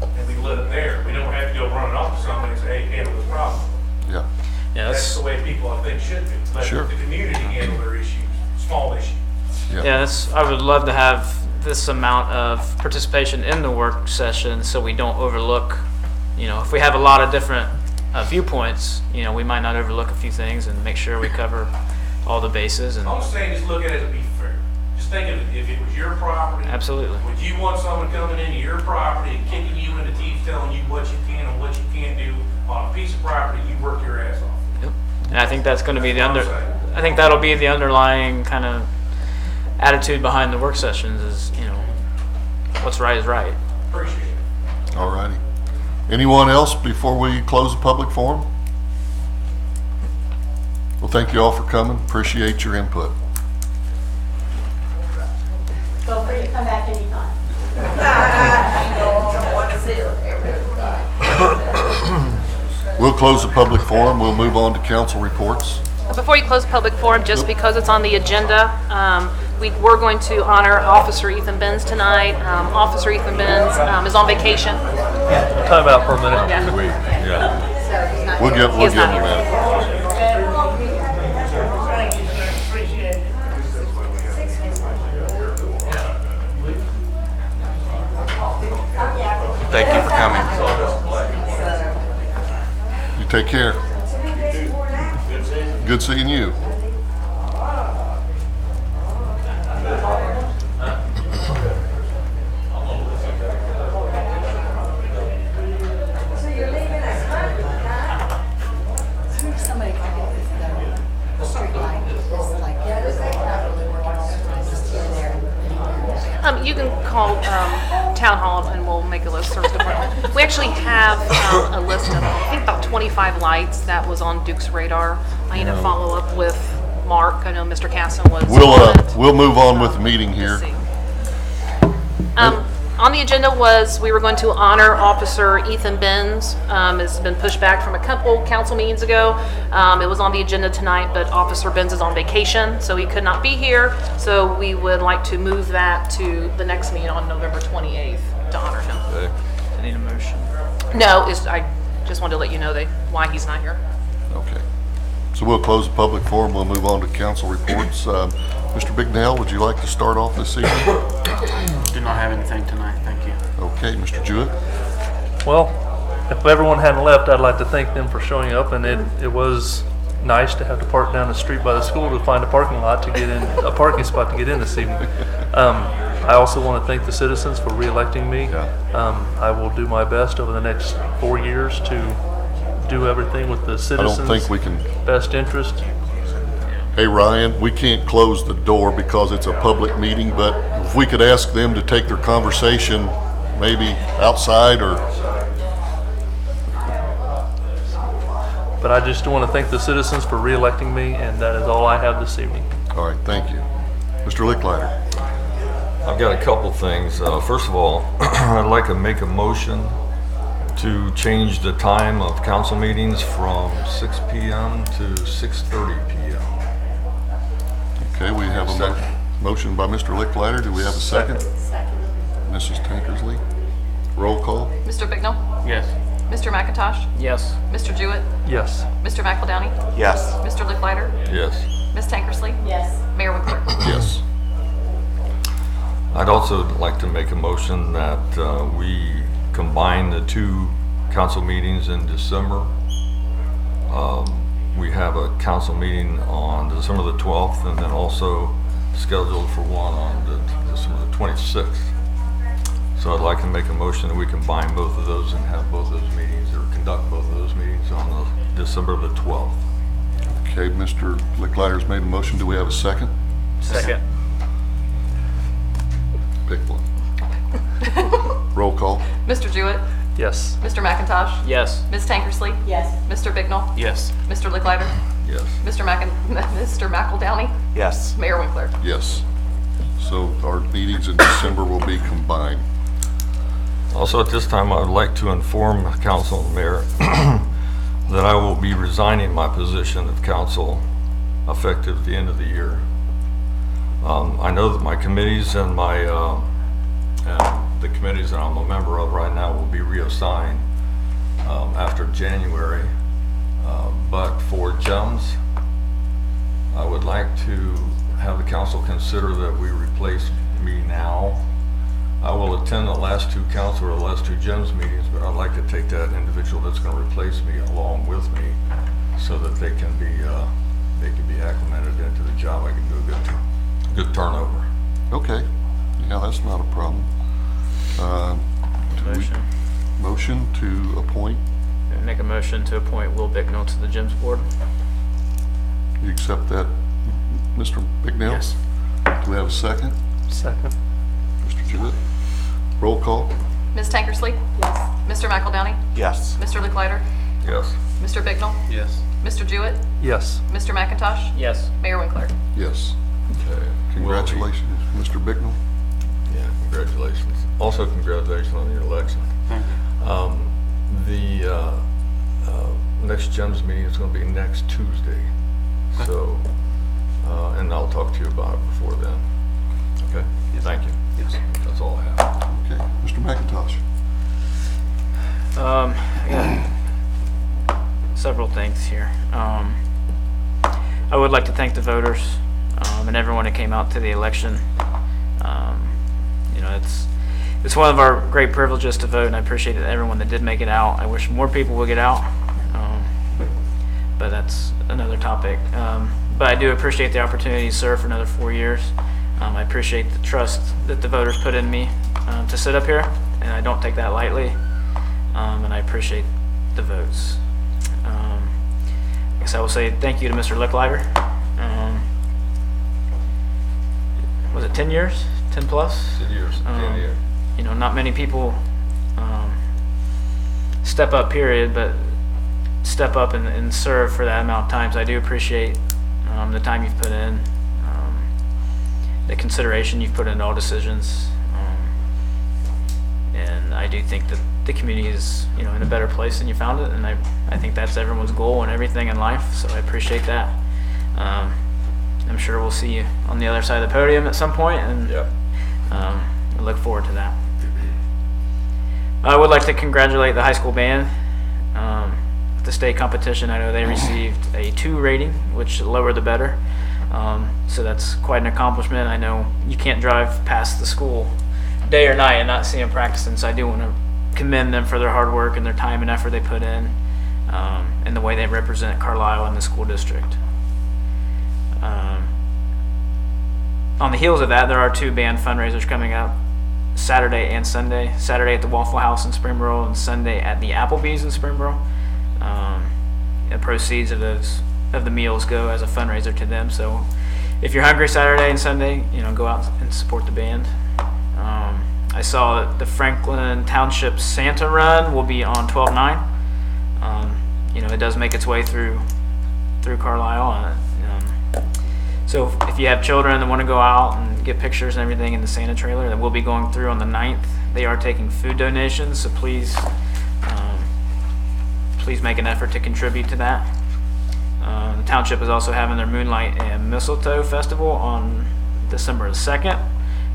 And we let it there. We don't have to go running off to somebody and say, hey, handle this problem. Yeah. Yeah, That's the way people, I think, should be. Let Sure. the community handle their issues, small issues. Yeah, I would love to have this amount of participation in the work session so we don't overlook, if we have a lot of different viewpoints, we might not overlook a few things and make sure we cover all the bases. And I'm just saying, just look at it as be fair. Just think of it, if it was your property. Absolutely. Would you want someone coming into your property and kicking you in the teeth, telling you what you can and what you can't do on a piece of property you work your ass off? Yep. And I think that's going to be That's the what I'm saying. I think that'll be the underlying kind of attitude behind the work sessions is, what's right is right. Appreciate it. All righty. Anyone else before we close the public forum? Well, thank you all for coming. Appreciate your input. Feel free to come back anytime. We'll close the public forum. We'll move on to council reports. Before you close the public forum, just because it's on the agenda, we're going to honor Officer Ethan Benz tonight. Officer Ethan Benz is on vacation. Time out for a minute. Yeah. We'll give He is them not a here. minute. Thank you for coming. You take care. Good seeing you. Somebody can get this street light, this like, not really working all the time, just here and there. You can call Town Hall and we'll make a list. Service department. We actually have a list of, I think, about 25 lights that was on Duke's radar. I need to follow up with Mark. I know Mr. Casson was on it. We'll move on with the meeting here. Let's see. On the agenda was, we were going to honor Officer Ethan Benz. It's been pushed back from a couple council meetings ago. It was on the agenda tonight, but Officer Benz is on vacation, so he could not be here. So we would like to move that to the next meeting on November 28th to honor him. Okay. I need a motion. No, I just wanted to let you know why he's not here. Okay. So we'll close the public forum. We'll move on to council reports. Mr. Bignell, would you like to start off this evening? Do not have anything tonight, thank you. Okay, Mr. Jewett? Well, if everyone hadn't left, I'd like to thank them for showing up, and it was nice to have to park down the street by the school to find a parking lot to get in, a parking spot to get in this evening. I also want to thank the citizens for re-electing me. I will do my best over the next 4 years to do everything with the I citizens' don't think we can. best interest. Hey, Ryan, we can't close the door because it's a public meeting, but if we could ask them to take their conversation maybe outside or... But I just want to thank the citizens for re-electing me, and that is all I have this evening. All right, thank you. Mr. Licklider? I've got a couple things. First of all, I'd like to make a motion to change the time of council meetings from 6 p.m. to 6:30 p.m. Okay, we have a motion by Mr. Licklider. Do we have a second? Second. Mrs. Tankersley? Roll call? Mr. Bignell? Yes. Mr. McIntosh? Yes. Mr. Jewett? Yes. Mr. McEldowney? Yes. Mr. Licklider? Yes. Ms. Tankersley? Yes. Mayor Winkler? Yes. I'd also like to make a motion that we combine the two council meetings in December. We have a council meeting on December the 12th and then also scheduled for one on December the 26th. So I'd like to make a motion that we combine both of those and have both those meetings, or conduct both of those meetings on the December the 12th. Okay, Mr. Licklider's made a motion. Do we have a second? Second. Pick one. Roll call? Mr. Jewett? Yes. Mr. McIntosh? Yes. Ms. Tankersley? Yes. Mr. Bignell? Yes. Mr. Licklider? Yes. Mr. McEldowney? Yes. Mayor Winkler? Yes. So our meetings in December will be combined. Also, at this time, I would like to inform the council and mayor that I will be resigning my position of council effective at the end of the year. I know that my committees and the committees that I'm a member of right now will be reassigned after January. But for GEMS, I would like to have the council consider that we replace me now. I will attend the last two council or the last two GEMS meetings, but I'd like to take that individual that's going to replace me along with me so that they can be acclimated into the job. I can do a good turnover. Okay. Yeah, that's not a problem. Motion to appoint. Make a motion to appoint Will Bicknell to the GEMS board. You accept that, Mr. Bignell? Yes. Do we have a second? Second. Mr. Jewett? Roll call? Ms. Tankersley? Yes. Mr. McEldowney? Yes. Mr. Licklider? Yes. Mr. Bignell? Yes. Mr. Jewett? Yes. Mr. McIntosh? Yes. Mayor Winkler? Yes. Okay. Congratulations, Mr. Bignell. Yeah, congratulations. Also, congratulations on your election. Thank you. The next GEMS meeting is going to be next Tuesday. So, and I'll talk to you about it before then. Okay? Thank you. Yes. That's all I have. Okay, Mr. McIntosh. I got several things here. I would like to thank the voters and everyone that came out to the election. You know, it's one of our great privileges to vote, and I appreciate everyone that did make it out. I wish more people would get out, but that's another topic. But I do appreciate the opportunity to serve for another 4 years. I appreciate the trust that the voters put in me to sit up here, and I don't take that lightly. And I appreciate the votes. I guess I will say thank you to Mr. Licklider. Was it 10 years? 10 plus. 10 years, 10 years. You know, not many people step up, period, but step up and serve for that amount of time. So I do appreciate the time you've put in, the consideration you've put into all decisions. And I do think that the community is, you know, in a better place than you found it, and I think that's everyone's goal and everything in life, so I appreciate that. I'm sure we'll see you on the other side of the podium at some point, and I look forward to that. I would like to congratulate the high school band. At the state competition, I know they received a 2 rating, which the lower the better. So that's quite an accomplishment. I know you can't drive past the school day or night and not see them practicing, so I do want to commend them for their hard work and their time and effort they put in, and the way they represent Carlisle and the school district. On the heels of that, there are 2 band fundraisers coming up, Saturday and Sunday. Saturday at the Waffle House in Springboro, and Sunday at the Applebee's in Springboro. The proceeds of the meals go as a fundraiser to them. So if you're hungry Saturday and Sunday, you know, go out and support the band. I saw that the Franklin Township Santa Run will be on 12/9. You know, it does make its way through Carlisle. So if you have children that want to go out and get pictures and everything in the Santa trailer, that will be going through on the 9th. They are taking food donations, so please make an effort to contribute to that. The township is also having their Moonlight and Mistletoe Festival on December 2nd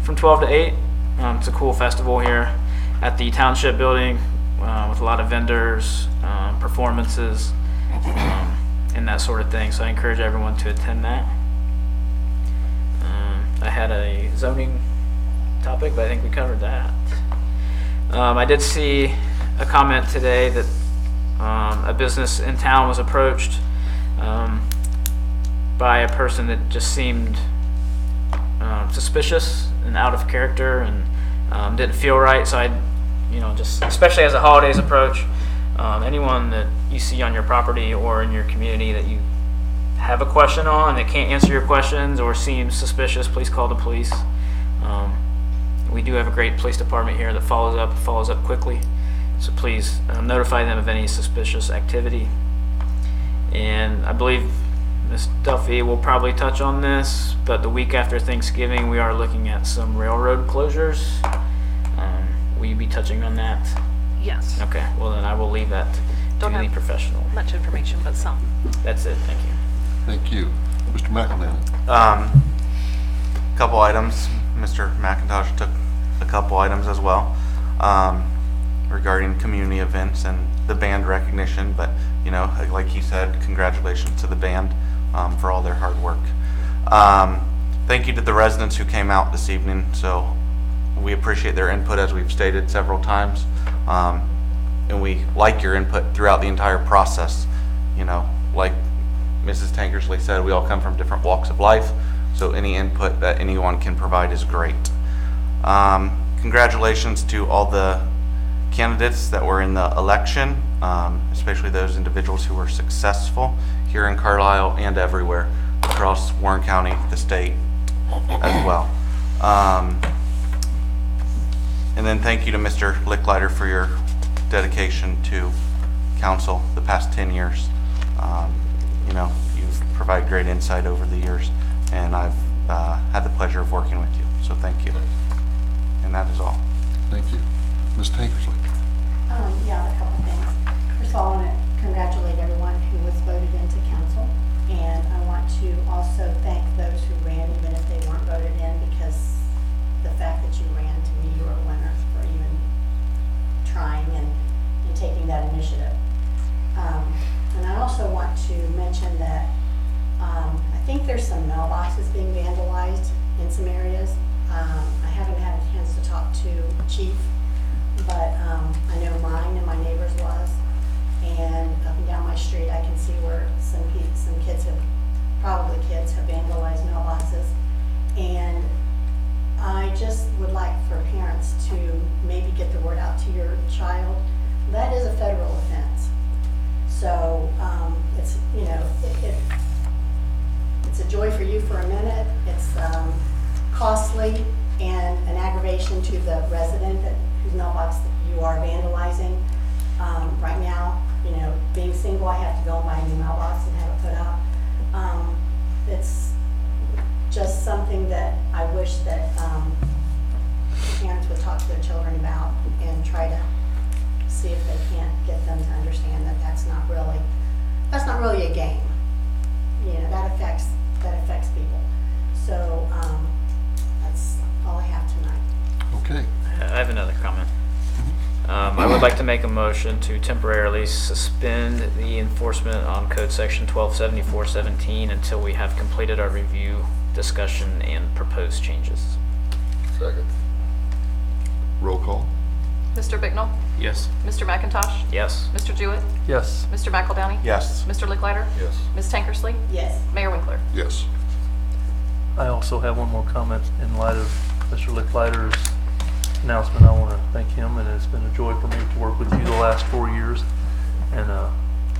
from 12 to 8. It's a cool festival here at the township building with a lot of vendors, performances, and that sort of thing. So I encourage everyone to attend that. I had a zoning topic, but I think we covered that. I did see a comment today that a business in town was approached by a person that just seemed suspicious and out of character and didn't feel right. So I, you know, just especially as the holidays approach, anyone that you see on your property or in your community that you have a question on that can't answer your questions or seems suspicious, please call the police. We do have a great police department here that follows up quickly. So please notify them of any suspicious activity. And I believe Ms. Duffy will probably touch on this, but the week after Thanksgiving, we are looking at some railroad closures. Will you be touching on that? Yes. Okay, well then I will leave that to the professional. Much information, but some. That's it, thank you. Thank you. Mr. McElhenney. Couple items. Mr. McIntosh took a couple items as well regarding community events and the band recognition. But, you know, like he said, congratulations to the band for all their hard work. Thank you to the residents who came out this evening. So we appreciate their input, as we've stated several times. And we like your input throughout the entire process. You know, like Mrs. Tankersley said, we all come from different walks of life, so any input that anyone can provide is great. Congratulations to all the candidates that were in the election, especially those individuals who were successful here in Carlisle and everywhere across Warren County, the state as well. And then thank you to Mr. Licklider for your dedication to council the past 10 years. You know, you've provided great insight over the years, and I've had the pleasure of working with you, so thank you. And that is all. Thank you. Ms. Tankersley. Yeah, a couple things. First of all, I want to congratulate everyone who was voted into council, and I want to also thank those who ran, even if they weren't voted in, because the fact that you ran, to me, you are a winner for even trying and taking that initiative. And I also want to mention that I think there's some mailboxes being vandalized in some areas. I haven't had a chance to talk to Chief, but I know mine and my neighbor's was. And up and down my street, I can see where some kids have vandalized mailboxes. And I just would like for parents to maybe get the word out to your child. That is a federal offense. So it's, you know, it's a joy for you for a minute. It's costly, and information to the resident whose mailbox that you are vandalizing. Right now, you know, being single, I have to go and buy a new mailbox and have it put up. It's just something that I wish that parents would talk to their children about and try to see if they can't get them to understand that that's not really a game. You know, that affects people. So that's all I have tonight. Okay. I have another comment. I would like to make a motion to temporarily suspend the enforcement on Code Section 1274-17 until we have completed our review, discussion, and proposed changes. Second. Roll call. Mr. Bicknell? Yes. Mr. McIntosh? Yes. Mr. Jewett? Yes. Mr. McEldowney? Yes. Mr. Licklider? Yes. Ms. Tankersley? Yes. Mayor Winkler? Yes. I also have one more comment in light of Mr. Licklider's announcement. I want to thank him, and it's been a joy for me to work with you the last 4 years, and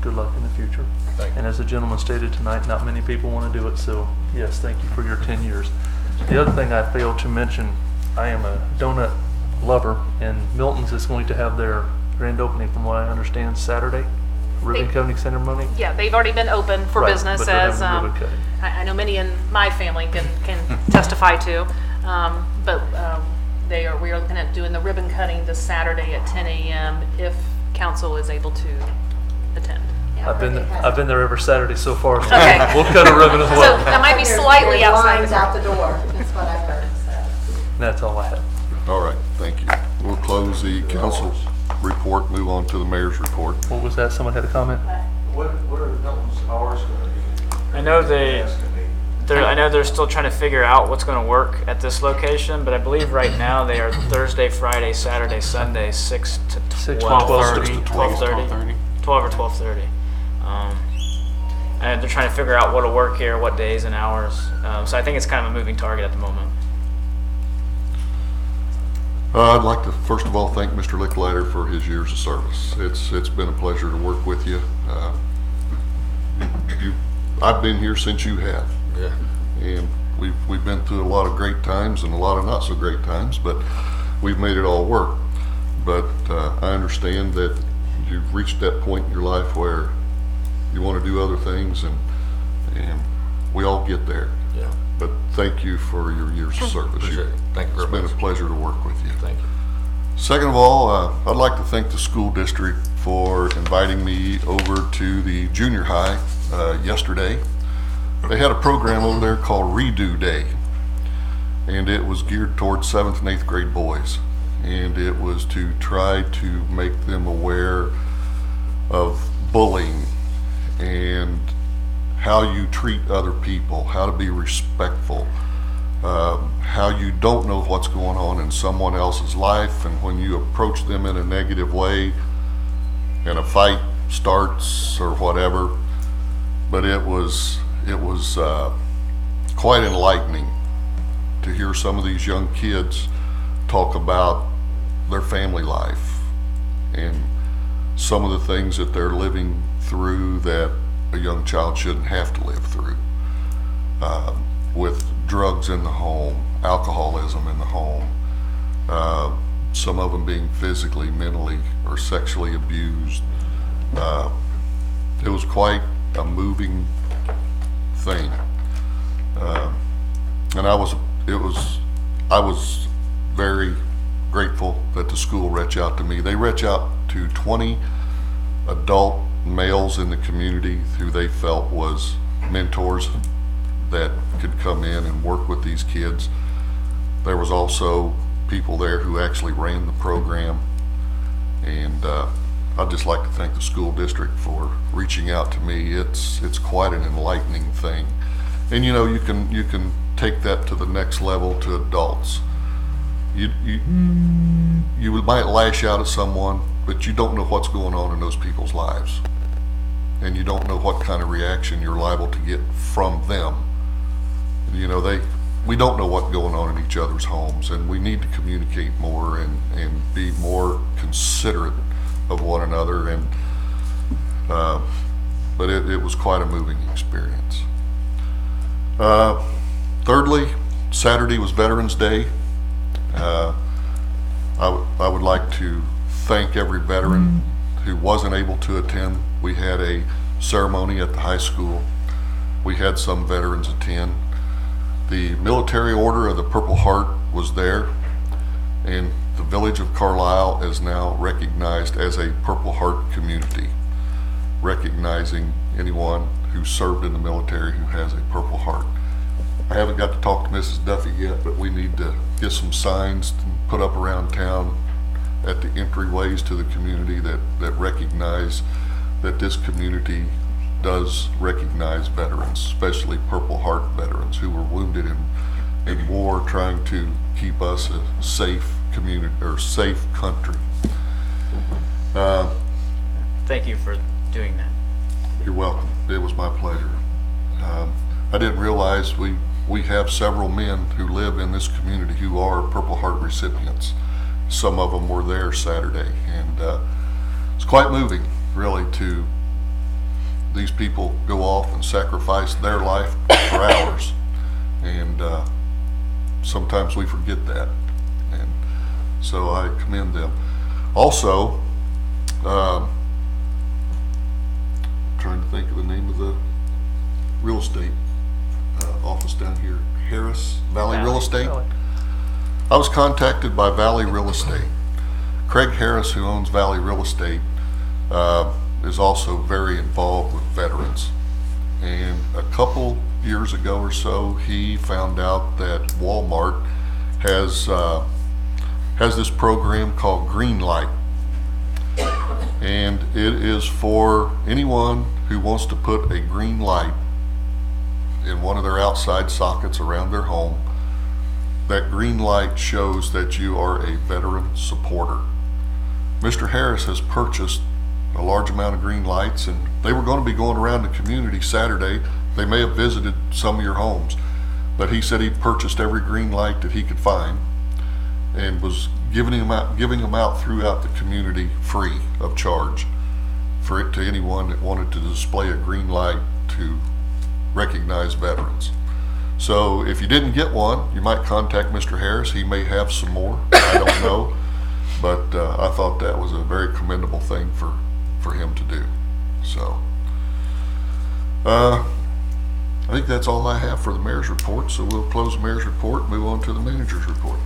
good luck in the future. Thank you. And as the gentleman stated tonight, not many people want to do it, so yes, thank you for your 10 years. The other thing I failed to mention, I am a donut lover, and Milton's is going to have their grand opening, from what I understand, Saturday, ribbon cutting ceremony. Yeah, they've already been open for Right, business, but they're as having ribbon cutting. I know many in my family can testify to. But we are looking at doing the ribbon cutting this Saturday at 10 a.m. if council is able to attend. Yeah, I've been there every Saturday so far, so Okay. we'll cut a ribbon as So well. that might be There's slightly outside. lines out the door. That's what I've heard. So. That's all I have. All right, thank you. We'll close the council report, move on to the mayor's report. What was that? Someone had a comment? What are Milton's hours gonna be? I know they're still trying to figure out what's going to work at this location, but I believe right now they are Thursday, Friday, Saturday, Sunday, 6 to 12. 6 to 12:30. 12 or 12:30. And they're trying to figure out what'll work here, what days and hours. So I think it's kind of a moving target at the moment. I'd like to first of all thank Mr. Licklider for his years of service. It's been a pleasure to work with you. I've been here since you have. Yeah. And we've been through a lot of great times and a lot of not so great times, but we've made it all work. But I understand that you've reached that point in your life where you want to do other things, and we all get there. Yeah. But thank you for your years of service. Appreciate it. Thank you very It's been much. a pleasure to work with you. Thank you. Second of all, I'd like to thank the school district for inviting me over to the junior high yesterday. They had a program over there called Redo Day, and it was geared towards 7th and 8th grade boys. And it was to try to make them aware of bullying and how you treat other people, how to be respectful, how you don't know what's going on in someone else's life, and when you approach them in a negative way and a fight starts or whatever. But it was quite enlightening to hear some of these young kids talk about their family life and some of the things that they're living through that a young child shouldn't have to live through, with drugs in the home, alcoholism in the home, some of them being physically, mentally, or sexually abused. It was quite a moving thing, and I was very grateful that the school reached out to me. They reached out to 20 adult males in the community who they felt was mentors that could come in and work with these kids. There was also people there who actually ran the program, and I'd just like to thank the school district for reaching out to me. It's quite an enlightening thing, and you know, you can take that to the next level to adults. You might lash out at someone, but you don't know what's going on in those people's lives, and you don't know what kind of reaction you're liable to get from them. You know, we don't know what's going on in each other's homes, and we need to communicate more and be more considerate of one another. And but it was quite a moving experience. Thirdly, Saturday was Veterans Day. I would like to thank every veteran who wasn't able to attend. We had a ceremony at the high school. We had some veterans attend. The Military Order of the Purple Heart was there, and the village of Carlisle is now recognized as a Purple Heart community, recognizing anyone who served in the military who has a Purple Heart. I haven't got to talk to Mrs. Duffy yet, but we need to get some signs put up around town at the entryways to the community that recognize that this community does recognize veterans, especially Purple Heart veterans who were wounded in war, trying to keep us a safe community or safe country. Thank you for doing that. You're welcome. It was my pleasure. I didn't realize we have several men who live in this community who are Purple Heart recipients. Some of them were there Saturday, and it's quite moving, really, to these people go off and sacrifice their life for ours, and sometimes we forget that, and so I commend them. Also, trying to think of the name of the real estate office down here, Valley Real Estate. I was contacted by Valley Real Estate. Craig Harris, who owns Valley Real Estate, is also very involved with veterans. And a couple years ago or so, he found out that Walmart has this program called Green Light. And it is for anyone who wants to put a green light in one of their outside sockets around their home. That green light shows that you are a veteran supporter. Mr. Harris has purchased a large amount of green lights, and they were going to be going around the community Saturday. They may have visited some of your homes, but he said he purchased every green light that he could find and was giving them out throughout the community free of charge for it to anyone that wanted to display a green light to recognize veterans. So if you didn't get one, you might contact Mr. Harris. He may have some more. I don't know. But I thought that was a very commendable thing for him to do. So I think that's all I have for the mayor's report. So we'll close the mayor's report and move on to the manager's report.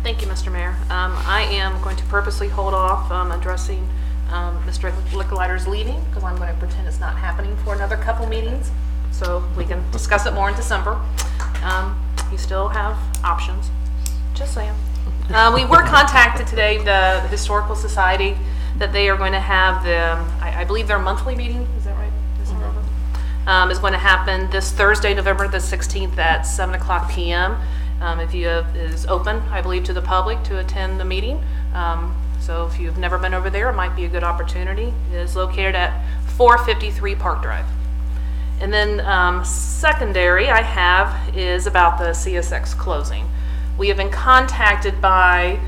Thank you, Mr. Mayor. I am going to purposely hold off addressing Mr. Licklider's leaving, because I'm going to pretend it's not happening for another couple meetings, so we can discuss it more in December. You still have options, just saying. We were contacted today, the Historical Society, that they are going to have I believe their monthly meeting, is that right? Is going to happen this Thursday, November the 16th at 7:00 p.m. If you is open, I believe, to the public to attend the meeting. So if you've never been over there, it might be a good opportunity. It is located at 453 Park Drive. And then secondary I have is about the CSX closing. We have been contacted by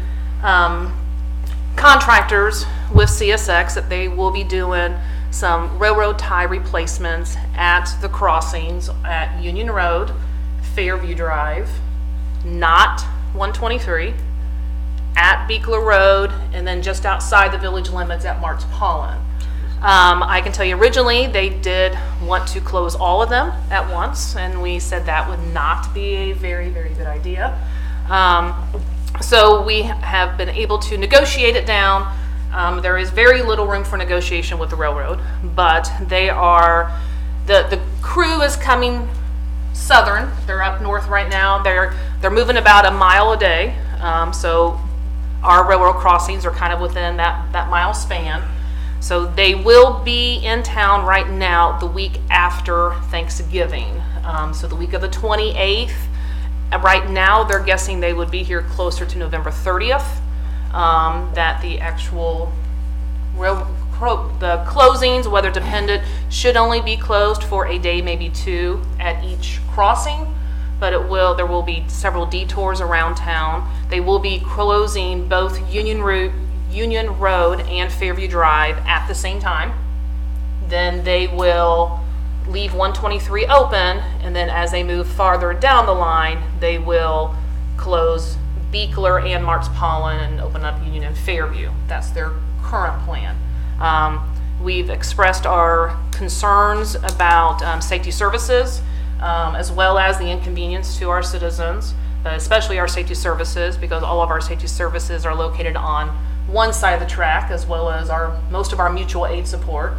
contractors with CSX that they will be doing some railroad tie replacements at the crossings at Union Road, Fairview Drive, not 123, at Beekler Road, and then just outside the village limits at Mart's Pollen. I can tell you originally they did want to close all of them at once, and we said that would not be a very, very good idea. So we have been able to negotiate it down. There is very little room for negotiation with the railroad, but they are, the crew is coming southern. They're up north right now. They're moving about a mile a day. So our railroad crossings are kind of within that mile span. So they will be in town right now the week after Thanksgiving. So the week of the 28th. Right now, they're guessing they would be here closer to November 30th. That the actual the closings, weather dependent, should only be closed for a day, maybe two at each crossing. But there will be several detours around town. They will be closing both Union Road and Fairview Drive at the same time. Then they will leave 123 open, and then as they move farther down the line, they will close Beekler and Marks Pollen and open up Union and Fairview. That's their current plan. We've expressed our concerns about safety services, as well as the inconvenience to our citizens, especially our safety services, because all of our safety services are located on one side of the track, as well as most of our mutual aid support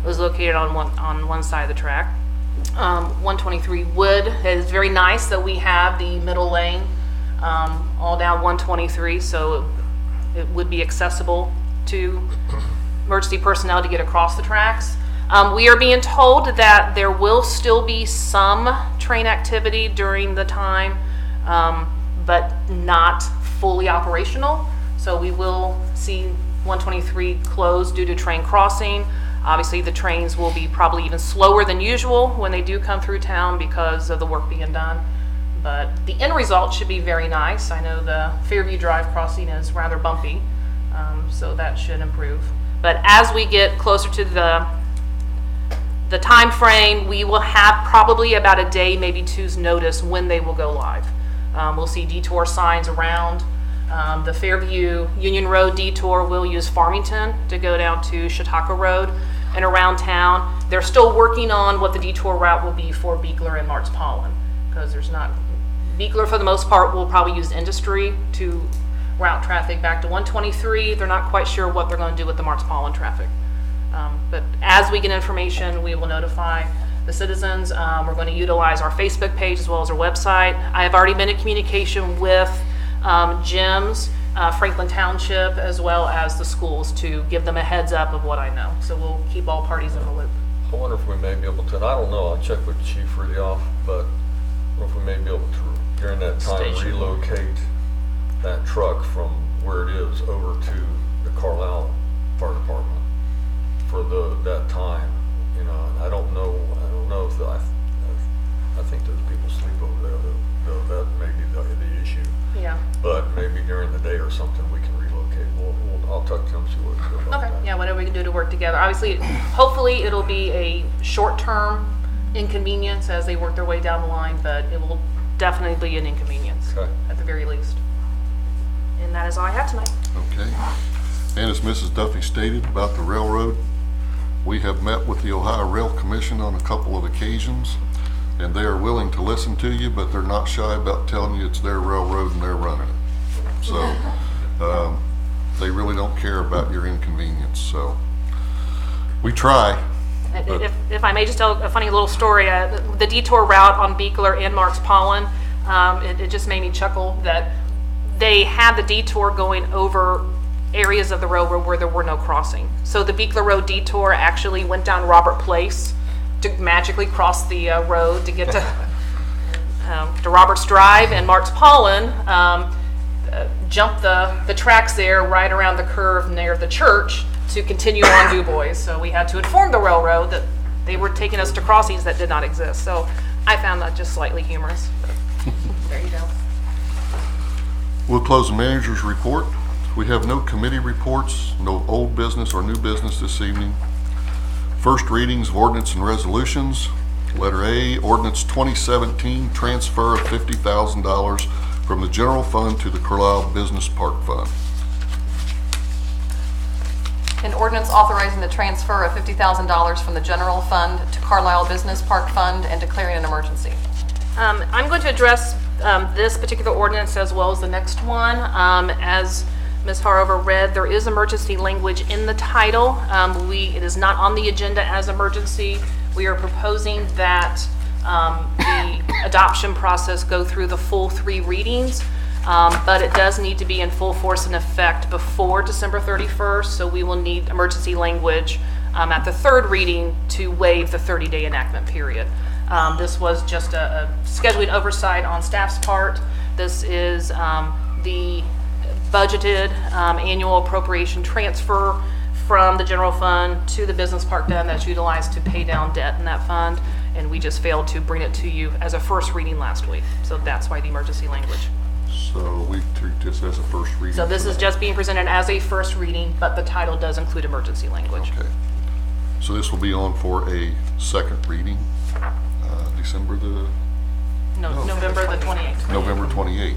is located on one side of the track. 123 Wood, it is very nice that we have the middle lane all down 123, so it would be accessible to emergency personnel to get across the tracks. We are being told that there will still be some train activity during the time, but not fully operational. So we will see 123 closed due to train crossing. Obviously, the trains will be probably even slower than usual when they do come through town because of the work being done. But the end result should be very nice. I know the Fairview Drive crossing is rather bumpy, so that should improve. But as we get closer to the time frame, we will have probably about a day, maybe two's notice when they will go live. We'll see detour signs around. The Fairview Union Road detour will use Farmington to go down to Chautauqua Road and around town. They're still working on what the detour route will be for Beekler and Marks Pollen, because Beekler for the most part will probably use Industry to route traffic back to 123. They're not quite sure what they're going to do with the Marks Pollen traffic. But as we get information, we will notify the citizens. We're going to utilize our Facebook page as well as our website. I have already been in communication with gyms, Franklin Township, as well as the schools to give them a heads up of what I know. So we'll keep all parties in the loop. I wonder if we may be able to, and I don't know, I'll check with Chief Ridioff, but I wonder if we may be able to, during that time, relocate that truck from where it is over to the Carlisle Fire Department for that time. You know, I don't know if I think those people sleep over there, though that may be the issue. Yeah. But maybe during the day or something we can relocate. I'll talk to them, see what we can do about that. Okay, yeah, whatever we can do to work together. Obviously, hopefully it'll be a short-term inconvenience as they work their way down the line, but it will definitely be an inconvenience at the very least. And that is all I have tonight. Okay. And as Mrs. Duffy stated about the railroad, we have met with the Ohio Rail Commission on a couple of occasions, and they are willing to listen to you, but they're not shy about telling you it's their railroad and they're running it. So they really don't care about your inconvenience. So we try. If I may just tell a funny little story, the detour route on Beekler and Marks Pollen, it just made me chuckle that they had the detour going over areas of the road where there were no crossing. So the Beekler Road detour actually went down Robert Place to magically cross the road to get to Roberts Drive, and Marks Pollen jumped the tracks there right around the curve near the church to continue on Du Bois. So we had to inform the railroad that they were taking us to crossings that did not exist. So I found that just slightly humorous. There you go. We'll close the manager's report. We have no committee reports, no old business or new business this evening. First readings of ordinance and resolutions. Letter A, ordinance 2017, transfer of $50,000 from the general fund to the Carlisle Business Park Fund. An ordinance authorizing the transfer of $50,000 from the general fund to Carlisle Business Park Fund and declaring an emergency. I'm going to address this particular ordinance as well as the next one. As Ms. Harover read, there is emergency language in the title. It is not on the agenda as emergency. We are proposing that the adoption process go through the full 3 readings, but it does need to be in full force and effect before December 31st, so we will need emergency language at the 3rd reading to waive the 30-day enactment period. This was just a scheduling oversight on staff's part. This is the budgeted annual appropriation transfer from the general fund to the business park fund that's utilized to pay down debt in that fund, and we just failed to bring it to you as a first reading last week. So that's why the emergency language. So we treat this as a first reading. So this is just being presented as a first reading, but the title does include emergency language. Okay. So this will be on for a second reading, November the 28th. November the 28th. November 28th.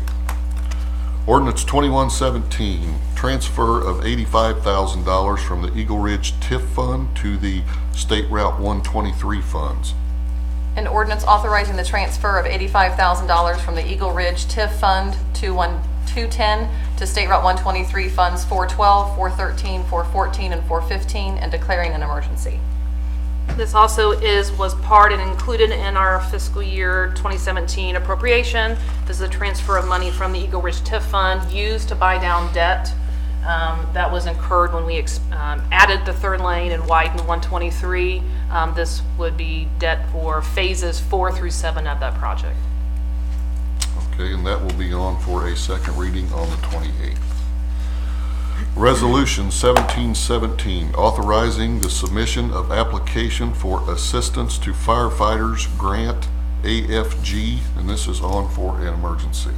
Ordinance 2117, transfer of $85,000 from the Eagle Ridge TIF fund to the State Route 123 funds. An ordinance authorizing the transfer of $85,000 from the Eagle Ridge TIF Fund 210 to State Route 123 Funds 412, 413, 414, and 415, and declaring an emergency. This also was part and included in our fiscal year 2017 appropriation. This is a transfer of money from the Eagle Ridge TIF Fund used to buy down debt that was incurred when we added the third lane and widened 123. This would be debt for phases 4 through 7 of that project. Okay, and that will be on for a second reading on the 28th. Resolution 1717, authorizing the submission of application for assistance to firefighters grant AFG, and this is on for an emergency.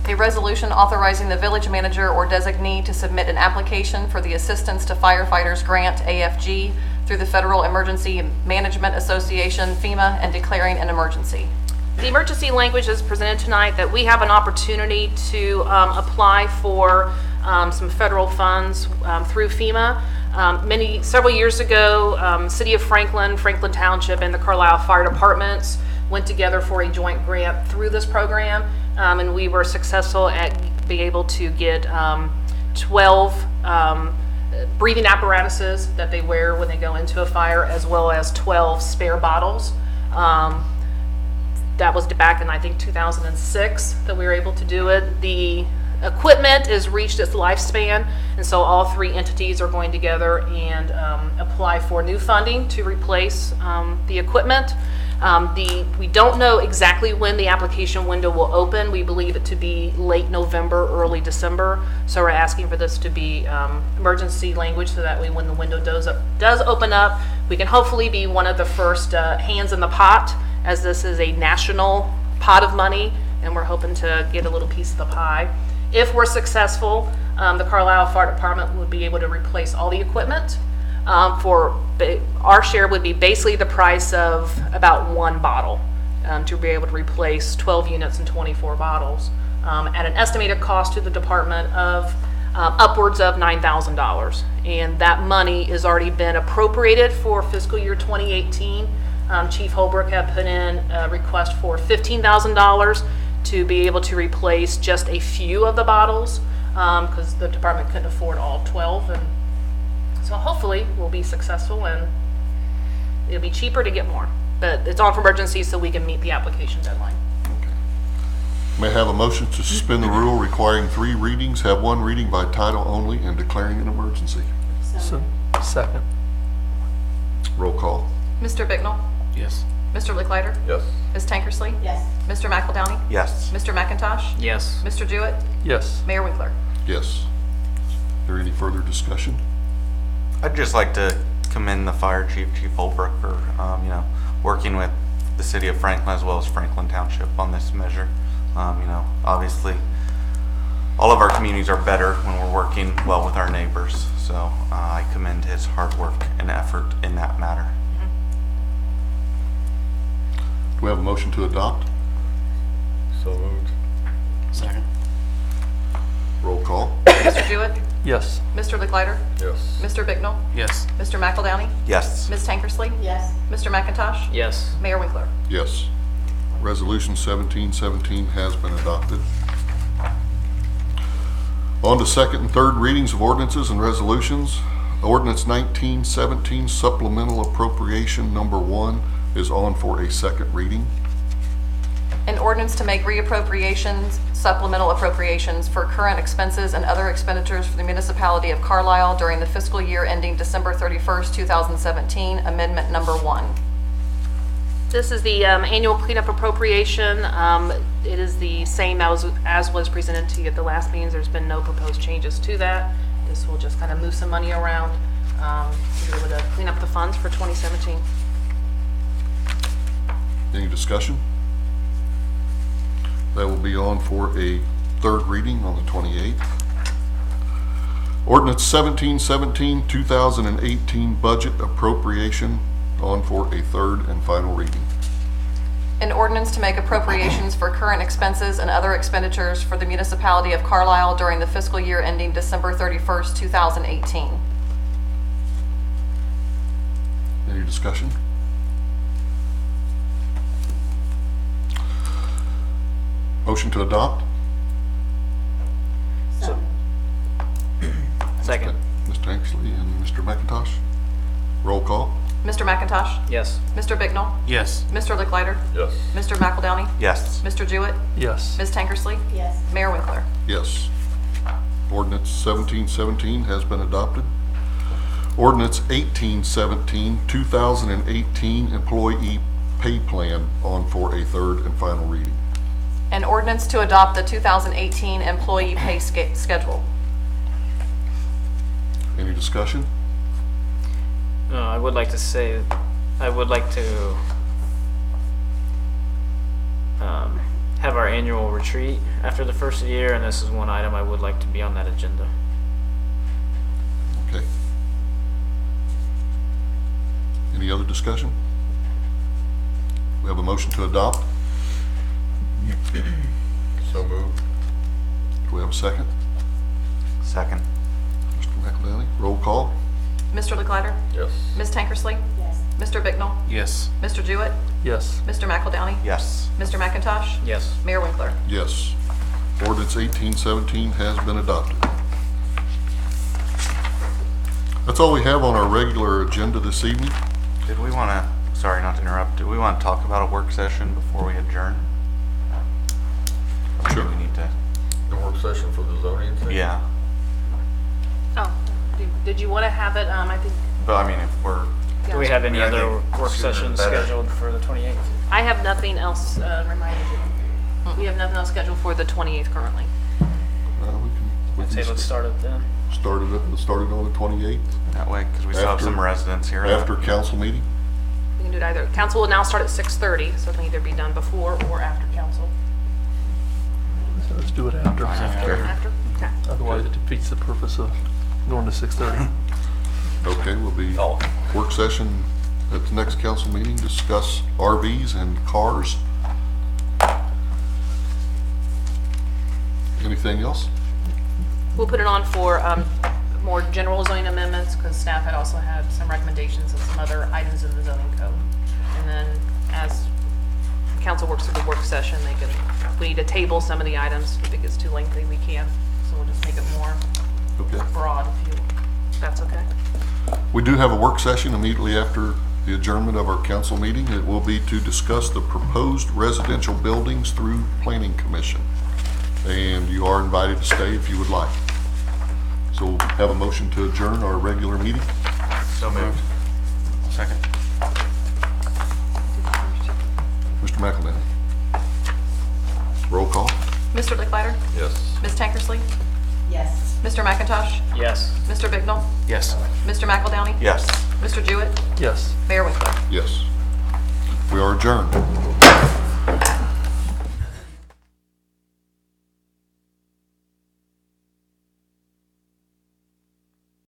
A resolution authorizing the village manager or designee to submit an application for the Assistance to Firefighters Grant, AFG, through the Federal Emergency Management Association, FEMA, and declaring an emergency. The emergency language is presented tonight that we have an opportunity to apply for some federal funds through FEMA. Several years ago, City of Franklin Township, and the Carlisle Fire Departments went together for a joint grant through this program, and we were successful at being able to get 12 breathing apparatuses that they wear when they go into a fire, as well as 12 spare bottles. That was back in, I think, 2006 that we were able to do it. The equipment has reached its lifespan, and so all three entities are going together and apply for new funding to replace the equipment. We don't know exactly when the application window will open. We believe it to be late November, early December. So we're asking for this to be emergency language, so that way when the window does open up, we can hopefully be one of the first hands in the pot, as this is a national pot of money, and we're hoping to get a little piece of the pie. If we're successful, the Carlisle Fire Department would be able to replace all the equipment. Our share would be basically the price of about one bottle to be able to replace 12 units and 24 bottles at an estimated cost to the department of upwards of $9,000. And that money has already been appropriated for fiscal year 2018. Chief Holbrook had put in a request for $15,000 to be able to replace just a few of the bottles because the department couldn't afford all 12. And so hopefully we'll be successful, and it'll be cheaper to get more. But it's on for emergency so we can meet the application deadline. May I have a motion to suspend the rule requiring 3 readings, have 1 reading by title only, and declaring an emergency? So, second. Roll call. Mr. Bicknell? Yes. Mr. Licklider? Yes. Ms. Tankersley? Yes. Mr. McEldowney? Yes. Mr. McIntosh? Yes. Mr. Jewett? Yes. Mayor Winkler? Yes. Is there any further discussion? I'd just like to commend the fire chief, Chief Holbrook, for working with the city of Franklin as well as Franklin Township on this measure. Obviously, all of our communities are better when we're working well with our neighbors. So I commend his hard work and effort in that matter. Do we have a motion to adopt? So moved. Second. Roll call. Mr. Jewett? Yes. Mr. Licklider? Yes. Mr. Bicknell? Yes. Mr. McEldowney? Yes. Ms. Tankersley? Yes. Mr. McIntosh? Yes. Mayor Winkler? Yes. Resolution 1717 has been adopted. On to second and third readings of ordinances and resolutions. Ordinance 1917 supplemental appropriation number 1 is on for a second reading. An ordinance to make reappropriations, supplemental appropriations for current expenses and other expenditures for the municipality of Carlisle during the fiscal year ending December 31st, 2017, amendment number 1. This is the annual cleanup appropriation. It is the same as was presented to you at the last meetings. There's been no proposed changes to that. This will just kind of move some money around to be able to clean up the funds for 2017. Any discussion? That will be on for a third reading on the 28th. Ordinance 1717, 2018 budget appropriation on for a third and final reading. An ordinance to make appropriations for current expenses and other expenditures for the municipality of Carlisle during the fiscal year ending December 31st, 2018. Any discussion? Motion to adopt? So, Second. Mr. Anxley and Mr. McIntosh. Roll call? Mr. McIntosh? Yes. Mr. Bignall? Yes. Mr. Licklider? Yes. Mr. McEldowney? Yes. Mr. Jewett? Yes. Ms. Tankersley? yes. Mayor Winkler? Yes. Ordinance 1717 has been adopted. Ordinance 1817, 2018 Employee Pay Plan on for a third and final reading. An ordinance to adopt the 2018 employee pay schedule. Any discussion? I would like to say, I would like to have our annual retreat after the first of the year, and this is one item I would like to be on that agenda. Okay. Any other discussion? We have a motion to adopt. So moved. Do we have a second? Second. Mr. McEldowney, roll call? Mr. Licklider? Yes. Ms. Tankersley? Yes. Mr. Bignall? Yes. Mr. Jewett? Yes. Mr. McEldowney? Yes. Mr. McIntosh? Yes. Mayor Winkler? Yes. Ordinance 1817 has been adopted. That's all we have on our regular agenda this evening. Did we want to, sorry not to interrupt, do we want to talk about a work session before we adjourn? Or Sure. do we need to? The work session for the zoning thing? Yeah. Oh, did you want to have it, I think, But I mean, if we're, Do we have any Yeah, I other think work sooner sessions the better. scheduled for the 28th? I have nothing else reminded you. We have nothing else scheduled for the 28th currently. We I'd say let's start it then. start it on the 28th, that way, because we still have After- some residents here. after council meeting. We can do it either, council will now start at 6:30, so it can either be done before or after council. So let's do it after. After? Okay. Otherwise, it defeats the purpose of going to 6:30. Okay, we'll be work session at the next council meeting, discuss RVs and cars. Anything else? We'll put it on for more general zoning amendments, because staff had also had some recommendations of some other items in the zoning code. And then as council works through the work session, we need to table some of the items. If it gets too lengthy, we can. So we'll just make it more Okay. broad, if that's okay. We do have a work session immediately after the adjournment of our council meeting. It will be to discuss the proposed residential buildings through Planning Commission. And you are invited to stay if you would like. So we'll have a motion to adjourn our regular meeting. So moved. Second. Mr. McEldowney. Roll call? Mr. Licklider? Yes. Ms. Tankersley? Yes. Mr. McIntosh? Yes. Mr. Bignall? Yes. Mr. McEldowney? Yes. Mr. Jewett? Yes. Mayor Winkler? Yes. We are adjourned.